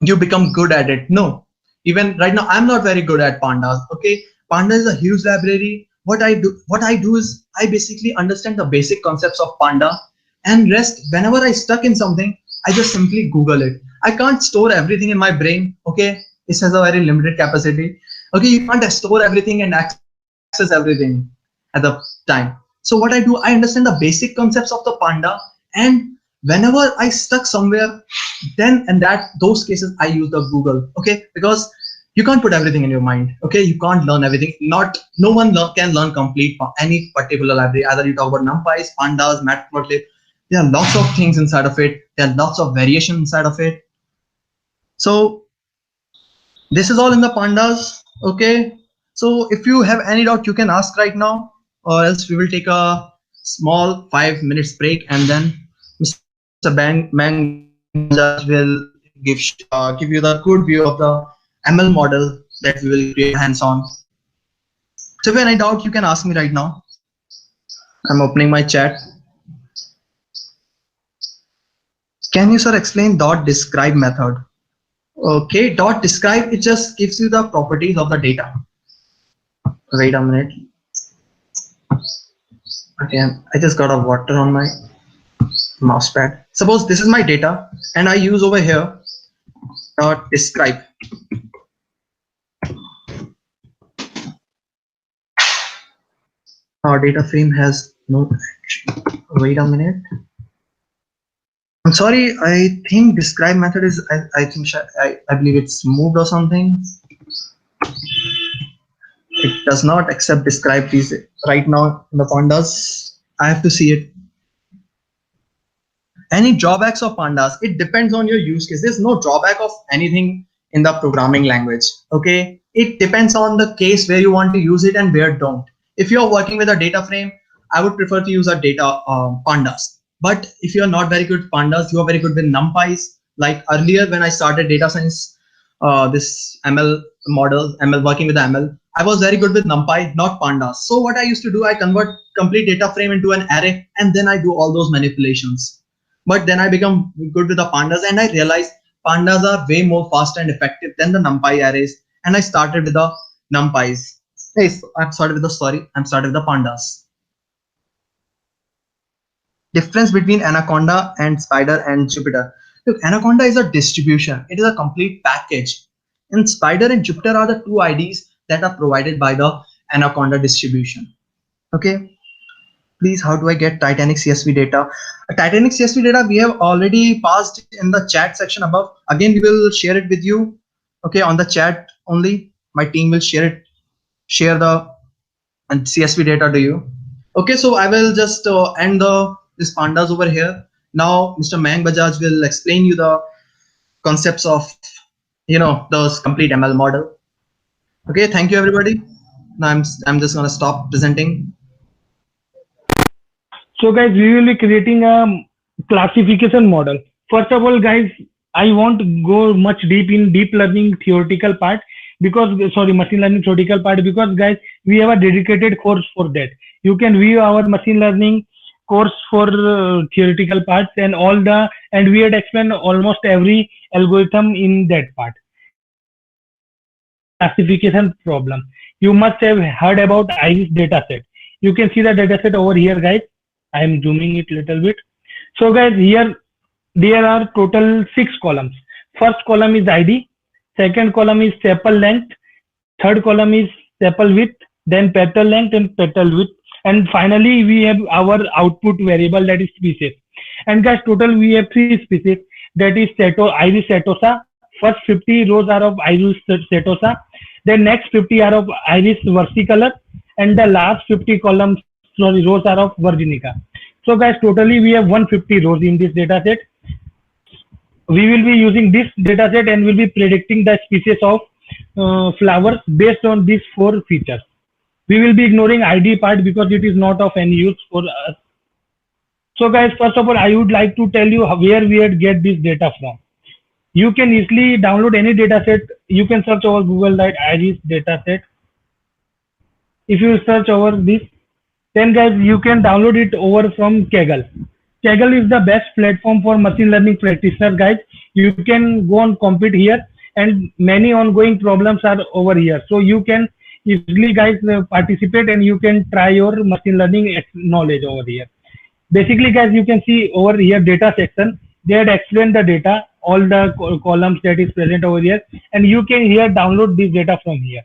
you become good at it. No, even right now I'm not very good at pandas. Okay, pandas is a huge library. What I do is I basically understand the basic concepts of panda. and rest, whenever I stuck in something, I just simply Google it. I can't store everything in my brain. Okay, this has a very limited capacity. Okay, you can't store everything and access everything at the time. So what I do, I understand the basic concepts of the Panda, and whenever I stuck somewhere, then in those cases I use the Google. Okay, because you can't put everything in your mind. Okay, you can't learn everything. Not no one can learn complete any particular library. Either you talk about NumPys, Pandas, Matplotlib. There are lots of things inside of it. There are lots of variation inside of it. So this is all in the Pandas. Okay, so if you have any doubt, you can ask right now, or else we will take a small 5 minutes break, and then Mr. Mang Bajaj will give you the good view of the ML model that we will create hands-on. So if you have any doubt, you can ask me right now. I'm opening my chat. Can you, sir, explain dot describe method? Okay, dot describe, it just gives you the properties of the data. Wait a minute. Okay, I just got a water on my mouse pad. Suppose this is my data, and I use over here dot describe. Our data frame has no. Wait a minute. I'm sorry. I think describe method is. I believe it's moved or something. It does not accept describe these right now in the Pandas. I have to see it. Any drawbacks of Pandas? It depends on your use case. There's no drawback of anything in the programming language. Okay, it depends on the case where you want to use it and where don't. If you're working with a data frame, I would prefer to use a data Pandas. But if you're not very good with Pandas, you are very good with NumPys. Like earlier when I started data science, this ML model, ML working with ML, I was very good with NumPy, not Pandas. So what I used to do, I convert complete data frame into an array, and then I do all those manipulations. But then I become good with the Pandas, and I realized Pandas are way more fast and effective than the NumPy arrays. And I started with the NumPys. I'm started with the Pandas. Difference between Anaconda and Spider and Jupyter. Look, Anaconda is a distribution. It is a complete package. And Spider and Jupyter are the two IDs that are provided by the Anaconda distribution. Okay. Please, how do I get Titanic CSV data? Titanic CSV data we have already passed in the chat section above. Again, we will share it with you. Okay, on the chat only. My team will share the CSV data to you. Okay, so I will just end this Pandas over here. Now, Mr. Mang Bajaj will explain you the concepts of those complete ML model. Okay, thank you everybody. Now I'm just gonna stop presenting. So guys, we will be creating a classification model. First of all, guys, I won't go much deep in deep learning theoretical part machine learning theoretical part, because guys, we have a dedicated course for that. You can view our machine learning course for theoretical parts and we had explained almost every algorithm in that part. Classification problem. You must have heard about IRIS dataset. You can see the dataset over here, guys. I am zooming it a little bit. So guys, here there are total 6 columns. First column is ID, second column is sepal length, third column is sepal width, then petal length and petal width, and finally we have our output variable, that is species. And guys, total we have 3 species, that is IRIS setosa. First 50 rows are of IRIS setosa, then next 50 are of IRIS versicolor, and the last 50 rows are of virginica. So guys, totally we have 150 rows in this data set. We will be using this data set and will be predicting the species of flowers based on these 4 features. We will be ignoring ID part because it is not of any use for us. So guys, first of all, I would like to tell you where we had get this data from. You can easily download any data set. You can search over Google IRIS data set. If you search over this, then guys, you can download it over from Kaggle. Kaggle is the best platform for machine learning practitioners, guys. You can go and compete here, and many ongoing problems are over here. So you can easily, guys, participate and you can try your machine learning knowledge over here. Basically, guys, you can see over here data section. They had explained the data, all the columns that is present over here, and you can here download this data from here.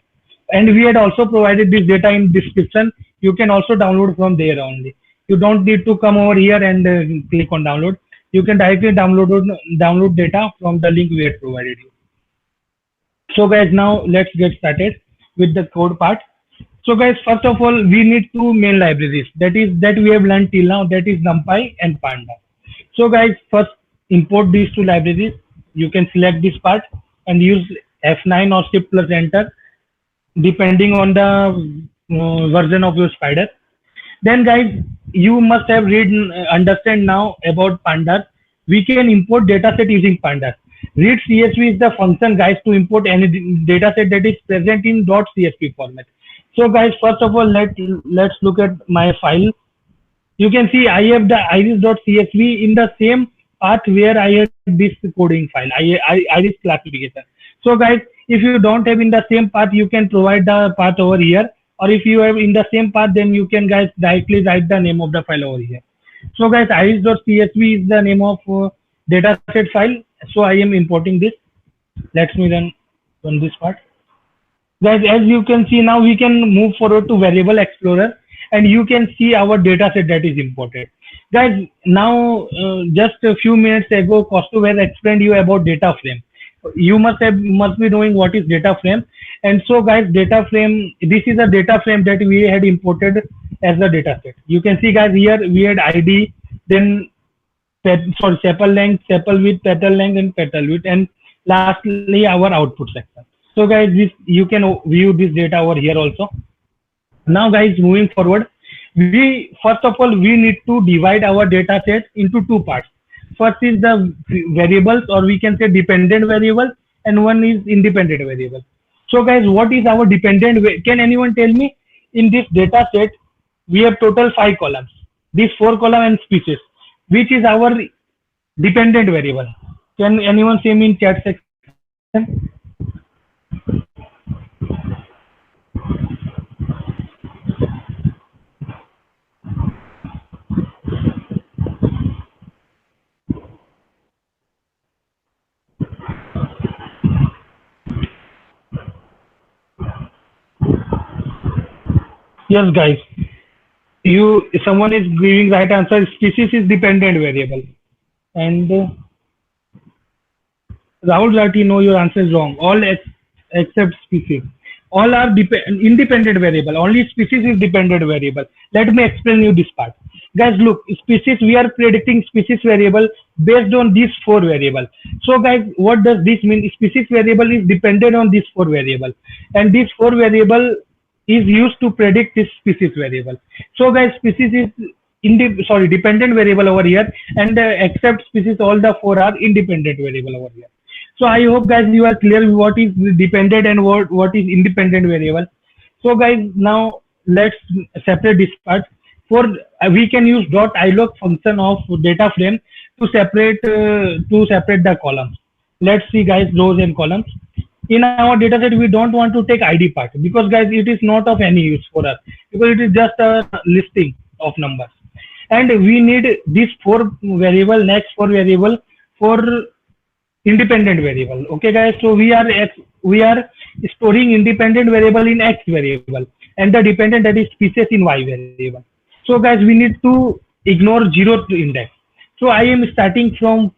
And we had also provided this data in description. You can also download from there only. You don't need to come over here and click on download. You can directly download data from the link we had provided you. So guys, now let's get started with the code part. So guys, first of all, we need two main libraries that we have learned till now, that is NumPy and Panda. So guys, first import these two libraries. You can select this part and use F9 or Shift plus Enter, depending on the version of your Spider. Then guys, you must have understand now about Pandas. We can import dataset using Pandas. Read CSV is the function, guys, to import any dataset that is present in .csv format. So guys, first of all, let's look at my file. You can see I have the iris.csv in the same path where I had this coding file, iris classification. So guys, if you don't have in the same path, you can provide the path over here, or if you have in the same path, then you can guys directly write the name of the file over here. So guys, iris.csv is the name of dataset file. So I am importing this. Let me run this part. Guys, as you can see now, we can move forward to Variable Explorer, and you can see our dataset that is imported. Guys, now just a few minutes ago, Kaustav has explained you about data frame. You must be knowing what is data frame. And so guys, data frame, this is a data frame that we had imported as a dataset. You can see guys, here we had ID, then sepal length, sepal width, petal length, and petal width, and lastly our output section. So guys, you can view this data over here also. Now guys, moving forward, first of all we need to divide our data set into two parts. First is the variables, or we can say dependent variables, and one is independent variable. So guys, what is our dependent? Can anyone tell me? In this data set, we have total 5 columns. These 4 columns and species. Which is our dependent variable? Can anyone say me in chat section? Yes, guys. Someone is giving right answer. Species is dependent variable, and Rahul Rati, no, your answer is wrong. All except species. All are independent variable. Only species is dependent variable. Let me explain you this part. Guys, look, species, we are predicting species variable based on these 4 variables. So guys, what does this mean? Species variable is dependent on these 4 variables, and these 4 variable is used to predict this species variable. So guys, species is dependent variable over here, and except species, all the 4 are independent variable over here. So I hope guys you are clear what is dependent and what is independent variable. So guys, now let's separate this part. We can use .ilog function of data frame to separate the columns. Let's see guys, rows and columns. In our dataset, we don't want to take ID part, because guys, it is not of any use for us, because it is just a listing of numbers, and we need this 4 variable, next 4 variable for independent variable. Okay guys, so we are storing independent variable in X variable, and the dependent, that is species, in Y variable. So guys, we need to ignore 0th index. So I am starting from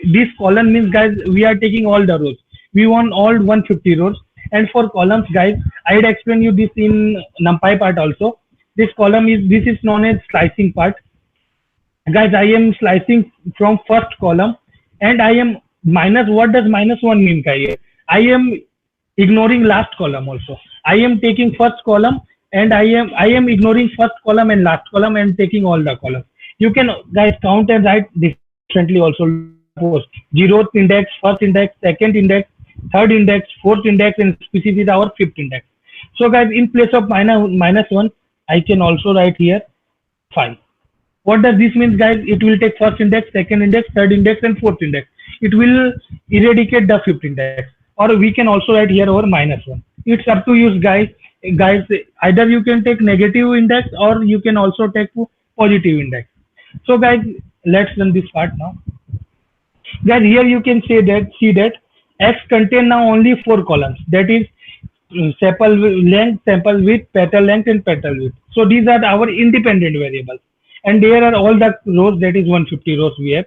this column means guys, we are taking all the rows. We want all 150 rows, and for columns guys, I had explained you this in NumPy part also. This is known as slicing part. Guys, I am slicing from first column, and I am what does -1 mean guys? I am ignoring last column also. I am taking first column, and I am ignoring first column and last column, and taking all the columns. You can guys count and write differently also. 0th index, first index, second index, third index, fourth index, and species is our 5th index. So guys, in place of -1, I can also write here 5. What does this mean guys? It will take first index, second index, third index, and fourth index. It will eradicate the 5th index, or we can also write here over -1. It's up to you guys. Either you can take negative index, or you can also take positive index. So guys, let's run this part now. Guys, here you can see that X contain now only 4 columns. That is sepal length, sample width, petal length, and petal width. So these are our independent variables, and there are all the rows. That is 150 rows we have.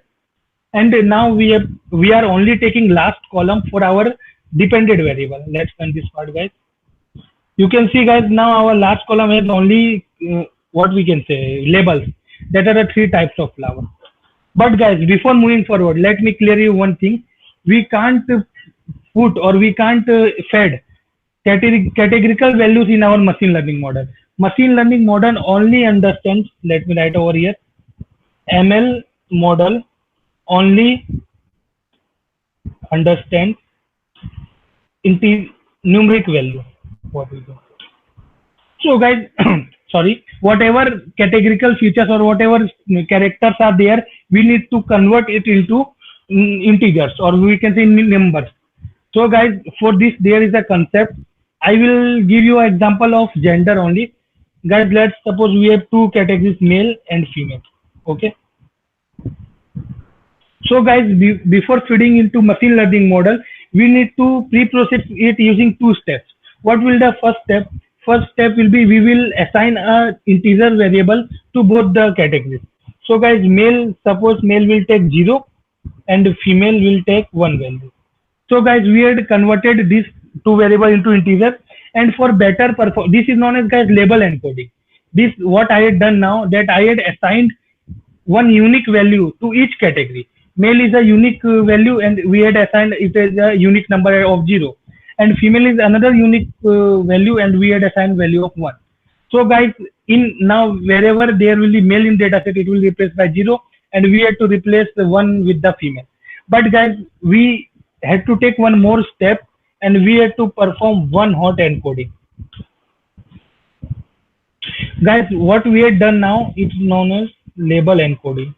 And now we are only taking last column for our dependent variable. Let's run this part, guys. You can see, guys, now our last column has only what we can say labels. That are the 3 types of flower. But guys, before moving forward, let me clear you one thing. We can't put or we can't fed categorical values in our machine learning model. Machine learning model only understands, let me write over here, ML model only understands numeric value. What we do. So guys, sorry, whatever categorical features or whatever characters are there, we need to convert it into integers, or we can say numbers. So guys, for this there is a concept. I will give you an example of gender only. Guys, let's suppose we have 2 categories, male and female. Okay. So guys, before feeding into machine learning model, we need to pre-process it using 2 steps. What will the first step? First step will be we will assign a integer variable to both the categories. So guys, suppose male will take 0 and female will take 1 value. So guys, we had converted these 2 variables into integers, and for better performance, this is known as, guys, label encoding. This what I had done now, that I had assigned one unique value to each category. Male is a unique value, and we had assigned it as a unique number of 0. And female is another unique value, and we had assigned value of 1. So guys, in now wherever there will be male in dataset, it will be replaced by 0, and we had to replace the 1 with the female. But guys, we had to take one more step, and we had to perform one hot encoding. Guys, what we had done now, it's known as label encoding.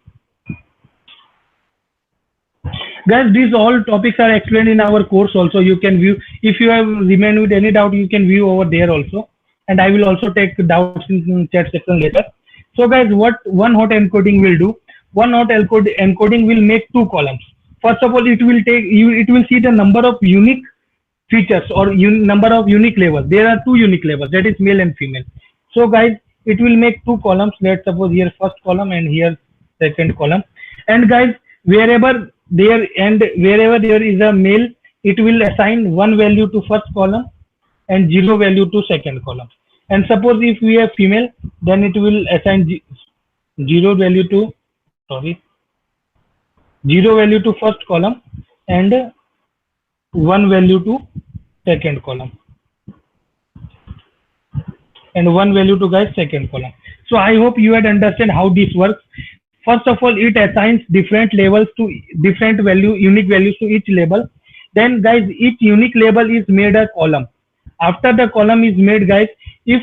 Guys, these all topics are explained in our course also. You can view, if you have remained with any doubt, you can view over there also, and I will also take doubts in chat section later. So guys, what one hot encoding will do, one hot encoding will make 2 columns. First of all, it will see the number of unique features or number of unique labels. There are 2 unique labels, that is male and female. So guys, it will make 2 columns. Let's suppose here first column and here second column. And guys, wherever there is a male, it will assign 1 value to first column and 0 value to second column. And suppose if we have female, then it will assign 0 value to first column and 1 value to second column, and 1 value to, guys, second column. So I hope you had understand how this works. First of all, it assigns different labels to different unique values to each label. Then guys, each unique label is made a column. After the column is made, guys, if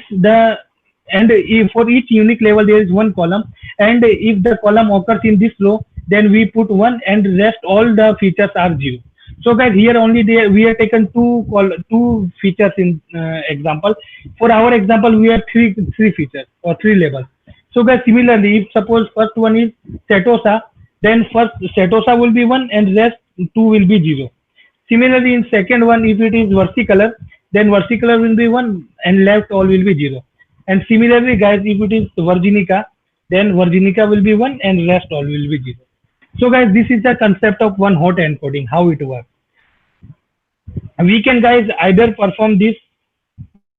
for each unique label there is 1 column, and if the column occurs in this row, then we put 1, and rest all the features are 0. So guys, here only we have taken 2 features in example. For our example, we have 3 features or 3 labels. So guys, similarly, if suppose first one is Setosa, then first Setosa will be 1 and rest 2 will be 0. Similarly, in second one, if it is versicolor, then versicolor will be 1 and left all will be 0. And similarly, guys, if it is Virginica, then Virginica will be 1 and rest all will be 0. So guys, this is the concept of one hot encoding, how it works. We can, guys, either perform this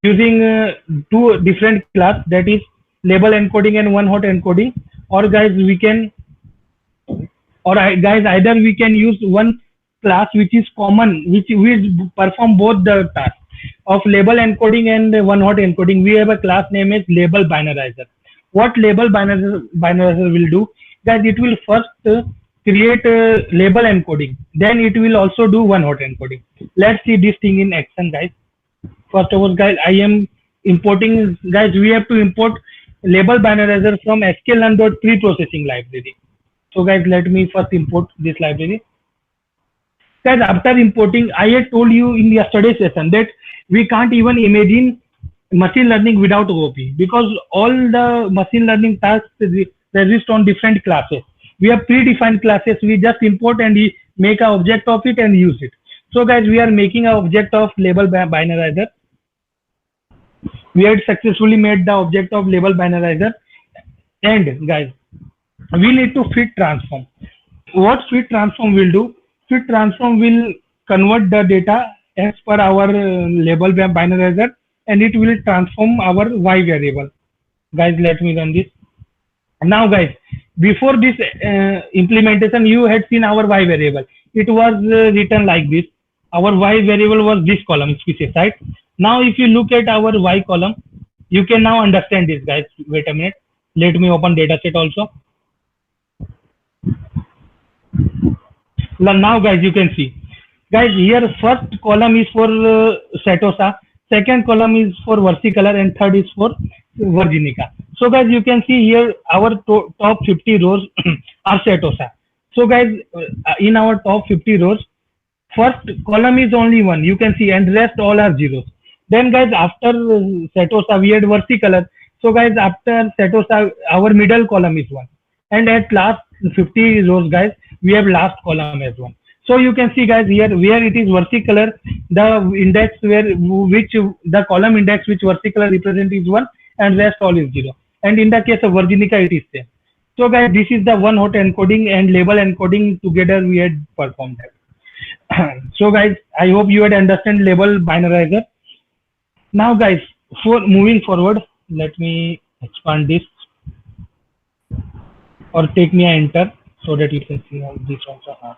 using 2 different class, that is label encoding and one hot encoding, or guys either we can use one class which is common, which will perform both the tasks of label encoding and one hot encoding. We have a class name is label binarizer. What label binarizer will do, guys, it will first create a label encoding, then it will also do one hot encoding. Let's see this thing in action, guys. First of all, guys, I am importing, guys, we have to import label binarizer from sklearn.preprocessing library. So guys, let me first import this library. Guys, after importing, I had told you in yesterday's session that we can't even imagine machine learning without OOP, because all the machine learning tasks resist on different classes. We have predefined classes. We just import and we make an object of it and use it. So guys, we are making an object of label binarizer. We had successfully made the object of label binarizer. And guys, we need to fit transform. What fit transform will do? Fit transform will convert the data as per our label binarizer, and it will transform our y variable. Guys, let me run this. Now guys, before this implementation, you had seen our y variable. It was written like this. Our y variable was this column species, right? Now if you look at our y column, you can now understand this, guys. Wait a minute. Let me open dataset also. Now guys, you can see. Guys, here first column is for Setosa, second column is for versicolor, and third is for Virginica. So guys, you can see here our top 50 rows are Setosa. So guys, in our top 50 rows, first column is only one, you can see, and rest all are zeros. Then guys, after Setosa, we had versicolor. So guys, after Setosa, our middle column is one. And at last 50 rows, guys, we have last column as one. So you can see guys here where it is versicolor, the index which the column index which versicolor represent is 1 and rest all is 0. And in the case of Virginica, it is same. So guys, this is the one hot encoding and label encoding together we had performed that. So guys, I hope you had understand label binarizer. Now guys, for moving forward, let me expand this or take me an enter so that you can see how this also.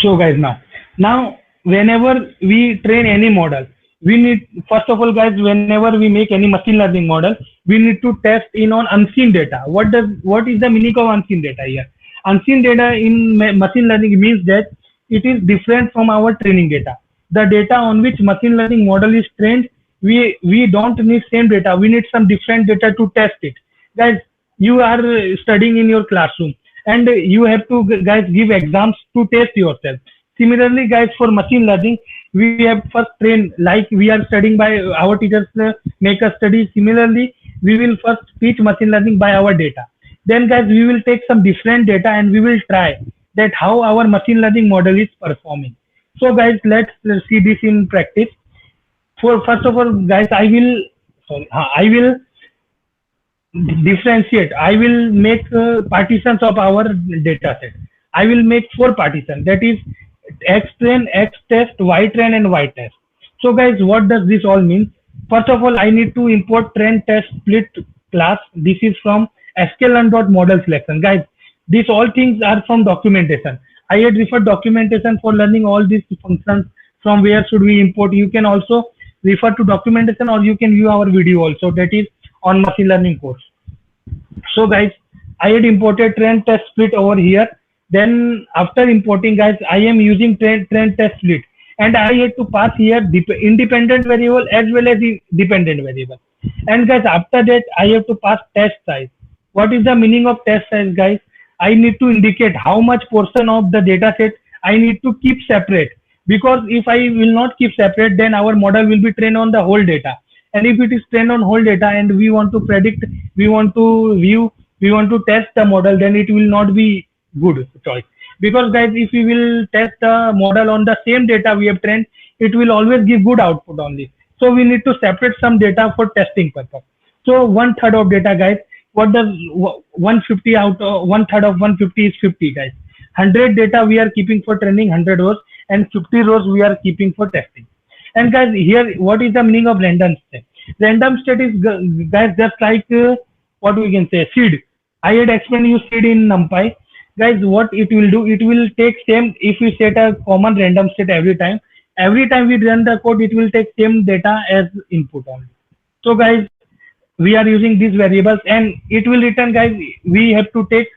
So guys, now whenever we train any model, we need, first of all guys, whenever we make any machine learning model, we need to test in on unseen data. What is the meaning of unseen data here? Unseen data in machine learning means that it is different from our training data. The data on which machine learning model is trained, we don't need same data. We need some different data to test it. Guys, you are studying in your classroom and you have to guys give exams to test yourself. Similarly guys, for machine learning, we have first train, like we are studying by our teachers make us study. Similarly, we will first teach machine learning by our data. Then guys, we will take some different data and we will try that how our machine learning model is performing. So guys, let's see this in practice. For first of all guys, I will differentiate. I will make partitions of our data set. I will make 4 partitions, that is X-train, X-test, Y-train and Y-test. So guys, what does this all mean? First of all, I need to import train test split class. This is from sklearn.model selection. Guys, these all things are from documentation. I had referred documentation for learning all these functions. From where should we import? You can also refer to documentation or you can view our video also, that is on machine learning course. So guys, I had imported train test split over here. Then after importing guys, I am using train test split and I had to pass here independent variable as well as the dependent variable. And guys, after that I have to pass test size. What is the meaning of test size guys? I need to indicate how much portion of the data set I need to keep separate, because if I will not keep separate, then our model will be trained on the whole data. And if it is trained on whole data and we want to predict, we want to view, we want to test the model, then it will not be good choice. Because guys, if we will test the model on the same data we have trained, it will always give good output only. So we need to separate some data for testing purpose. So 1/3 of data guys, what does 150 out of 1/3 of 150 is 50 guys. 100 data we are keeping for training, 100 rows, and 50 rows we are keeping for testing. And guys, here what is the meaning of random state? Random state is guys just like what we can say, seed. I had explained you seed in NumPy. Guys, what it will do, it will take same, if we set a common random state every time we run the code, it will take same data as input only. So guys, we are using these variables and it will return guys, we have to take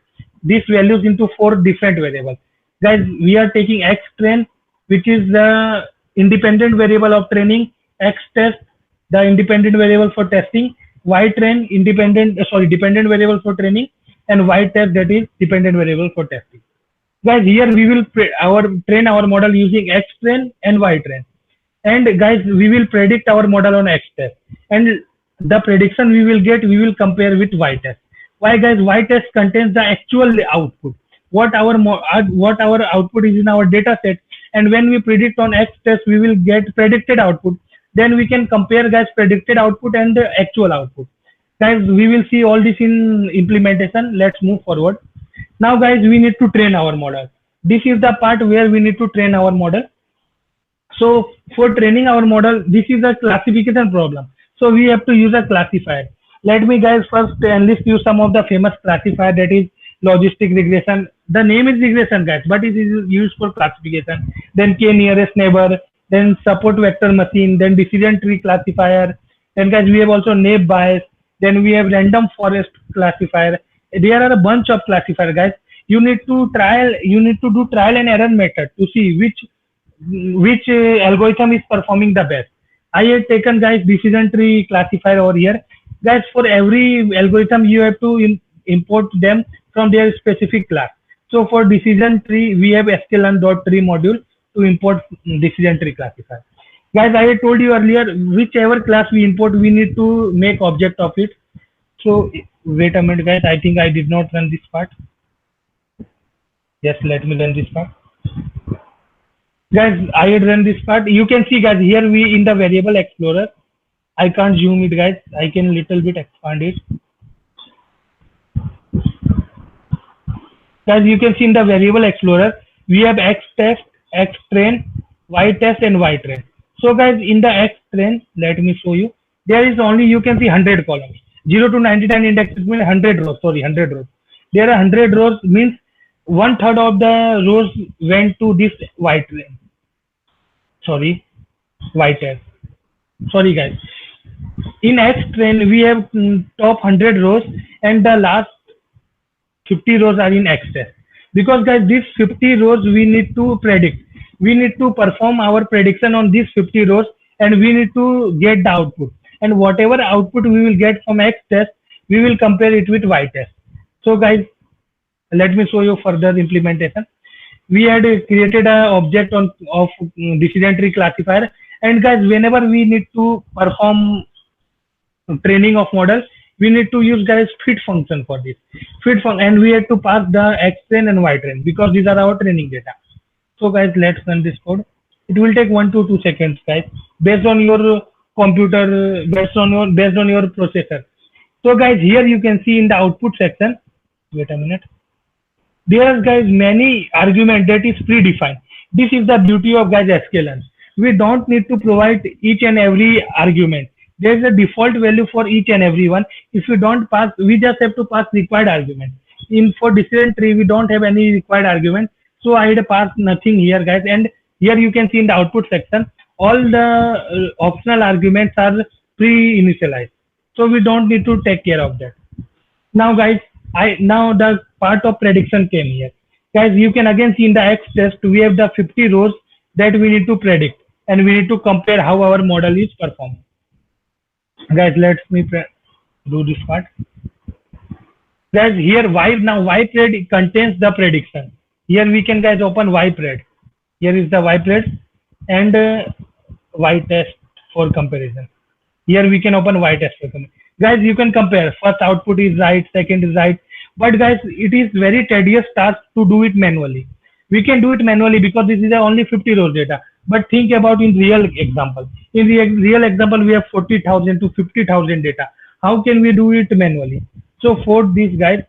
these values into 4 different variables. Guys, we are taking X-train, which is the independent variable of training, X-test, the independent variable for testing, Y-train, dependent variable for training, and Y-test, that is dependent variable for testing. Guys, here we will train our model using X-train and Y-train. And guys, we will predict our model on X-test. And the prediction we will get, we will compare with y-test. Why guys? Y-test contains the actual output, what our output is in our data set, and when we predict on x-test, we will get predicted output. Then we can compare guys predicted output and the actual output. Guys, we will see all this in implementation. Let's move forward. Now guys, we need to train our model. This is the part where we need to train our model. So for training our model, this is a classification problem. So we have to use a classifier. Let me guys first enlist you some of the famous classifier, that is logistic regression. The name is regression guys, but it is used for classification. Then k nearest neighbor, then support vector machine, then decision tree classifier. Then guys, we have also naive Bayes. Then we have random forest classifier. There are a bunch of classifier guys. You need to do trial and error method to see which algorithm is performing the best. I have taken guys decision tree classifier over here. Guys, for every algorithm you have to import them from their specific class. So for decision tree, we have sklearn.tree module to import decision tree classifier. Guys, I told you earlier, whichever class we import, we need to make object of it. So wait a minute guys, I think I did not run this part. Yes, let me run this part. Guys, I had run this part. You can see guys, here we in the variable explorer. I can't zoom it guys. I can little bit expand it. Guys, you can see in the variable explorer, we have x-test, x-train, y-test and y-train. So guys, in the x-train, let me show you. There is only, you can see 100 columns. 0 to 99 index means 100 rows. Sorry, 100 rows. There are 100 rows means 1/3 of the rows went to this y-train. Sorry, y-test. Sorry guys. In x-train, we have top 100 rows and the last 50 rows are in x-test. Because guys, these 50 rows we need to predict. We need to perform our prediction on these 50 rows and we need to get the output. And whatever output we will get from x-test, we will compare it with y-test. So guys, let me show you further implementation. We had created an object of decision tree classifier, and guys, whenever we need to perform training of model, we need to use guys fit function for this. And we have to pass the x-train and y-train because these are our training data. So guys, let's run this code. It will take 1 to 2 seconds guys, based on your computer, based on your processor. So guys, here you can see in the output section, wait a minute. There are guys many arguments that is predefined. This is the beauty of guys sklearn. We don't need to provide each and every argument. There is a default value for each and every one. If you don't pass, we just have to pass required argument. For decision tree, we don't have any required argument. So I had passed nothing here guys. And here you can see in the output section, all the optional arguments are pre-initialized. So we don't need to take care of that. Now guys, now the part of prediction came here. Guys, you can again see in the x-test, we have the 50 rows that we need to predict and we need to compare how our model is performing. Guys, let me do this part. Guys, here ypred contains the prediction. Here we can guys open ypred. Here is the ypred and y-test for comparison. Here we can open y-test for comparison. Guys, you can compare. First output is right, second is right. But guys, it is very tedious task to do it manually. We can do it manually because this is only 50 rows data. But think about in real example. In real example, we have 40,000 to 50,000 data. How can we do it manually? So for this guys,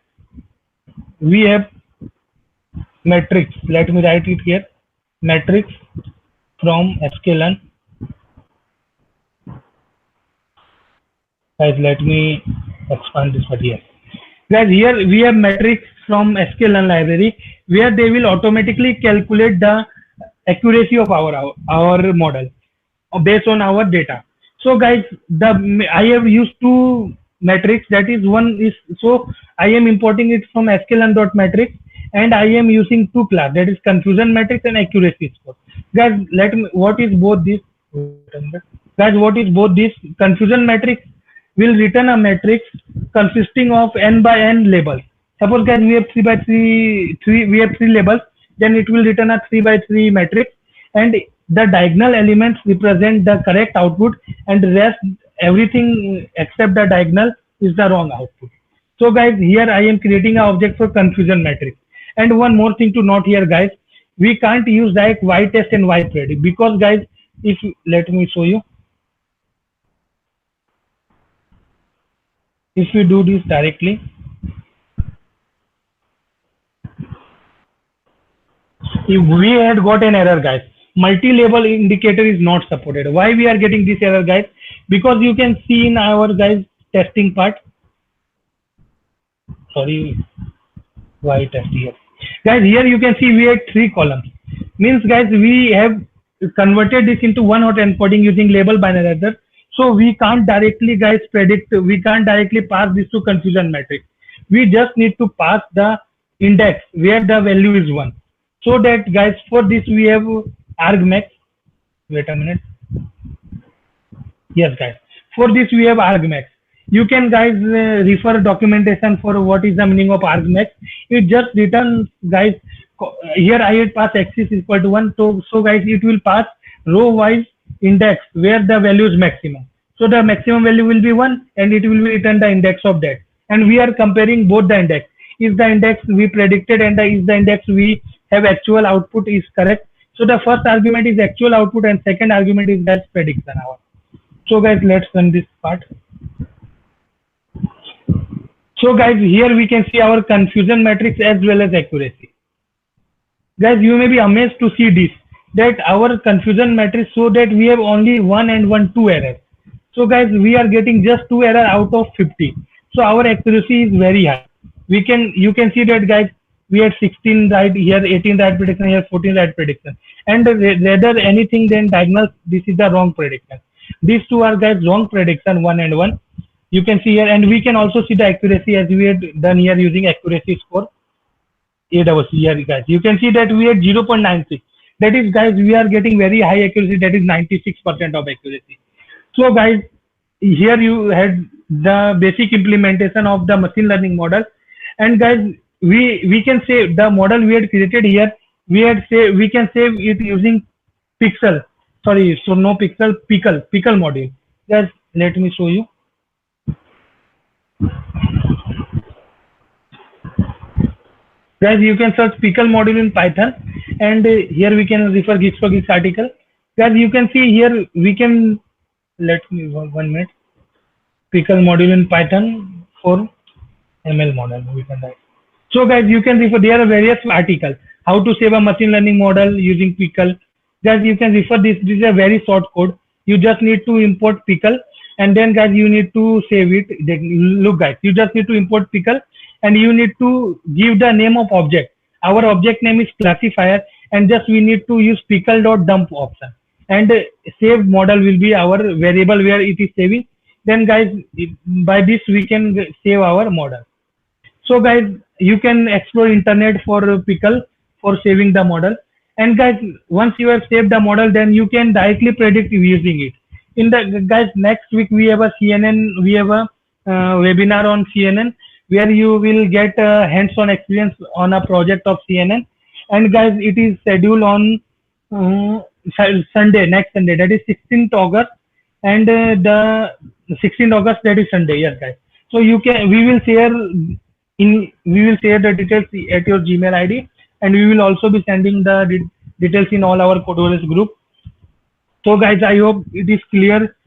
we have matrix. Let me write it here. Matrix from sklearn. Guys, let me expand this part here. Guys, here we have matrix from sklearn library where they will automatically calculate the accuracy of our model based on our data. So guys, I have used two matrix. That is one is, so I am importing it from sklearn.matrix and I am using two class, that is confusion matrix and accuracy score. Guys, what is both this? Guys, what is both this? Confusion matrix will return a matrix consisting of n by n labels. Suppose guys, we have 3 by 3, we have 3 labels, then it will return a 3 by 3 matrix, and the diagonal elements represent the correct output and rest everything except the diagonal is the wrong output. So guys, here I am creating an object for confusion matrix. And one more thing to note here, guys, we can't use like y test and y predict, because guys, if let me show you, if we do this directly, if we had got an error, guys, multi-label indicator is not supported. Why we are getting this error, guys? Because you can see in our guys testing part, sorry, y test here, guys, here you can see we had 3 columns. Means guys, we have converted this into one hot encoding using label binary adder. So we can't directly guys predict, we can't directly pass this to confusion matrix. We just need to pass the index where the value is 1. So that guys, for this we have argmax. Wait a minute. Yes guys, for this we have argmax. You can guys refer documentation for what is the meaning of argmax. It just returns guys, here I had pass axis equal to 1. So guys, it will pass row wise index where the value is maximum. So the maximum value will be 1 and it will return the index of that. And we are comparing both the index. Is the index we predicted and is the index we have actual output is correct. So the first argument is actual output and second argument is that prediction hour. So guys, let's run this part. So guys, here we can see our confusion matrix as well as accuracy. Guys, you may be amazed to see this, that our confusion matrix show that we have only 1 and 1 2 errors. So guys, we are getting just 2 error out of 50. So our accuracy is very high. You can see that guys, we had 16 right here, 18 right prediction here, 14 right prediction. And rather anything than diagonal, this is the wrong prediction. These two are guys wrong prediction, 1 and 1. You can see here, and we can also see the accuracy as we had done here using accuracy score. AWC here guys, you can see that we had 0.96. That is guys, we are getting very high accuracy, that is 96% of accuracy. So guys, here you had the basic implementation of the machine learning model. And guys, we can save the model we had created here. We can save it using Pixel. Sorry, so no Pixel, Pickle module. Guys, let me show you. Guys, you can search Pickle module in Python, and here we can refer Geeks for Geeks article. Guys, you can see here we can, let me 1 minute. Pickle module in Python for ML model we can write. So guys, you can refer, there are various articles how to save a machine learning model using Pickle. Guys, you can refer this. This is a very short code. You just need to import Pickle, and then guys, you need to save it. Look guys, you just need to import Pickle, and you need to give the name of object. Our object name is classifier, and just we need to use pickle.dump option, and saved model will be our variable where it is saving. Then guys, by this we can save our model. So guys, you can explore internet for Pickle for saving the model. And guys, once you have saved the model, then you can directly predict using it. In the guys, next week we have a CNN, we have a webinar on CNN where you will get hands-on experience on a project of CNN. And guys, it is scheduled on Sunday, next Sunday, that is 16th August, and the 16th August, that is Sunday. Yes guys, so you can, we will share the details at your Gmail ID, and we will also be sending the details in all our Codeverse group. So guys, I hope it is clear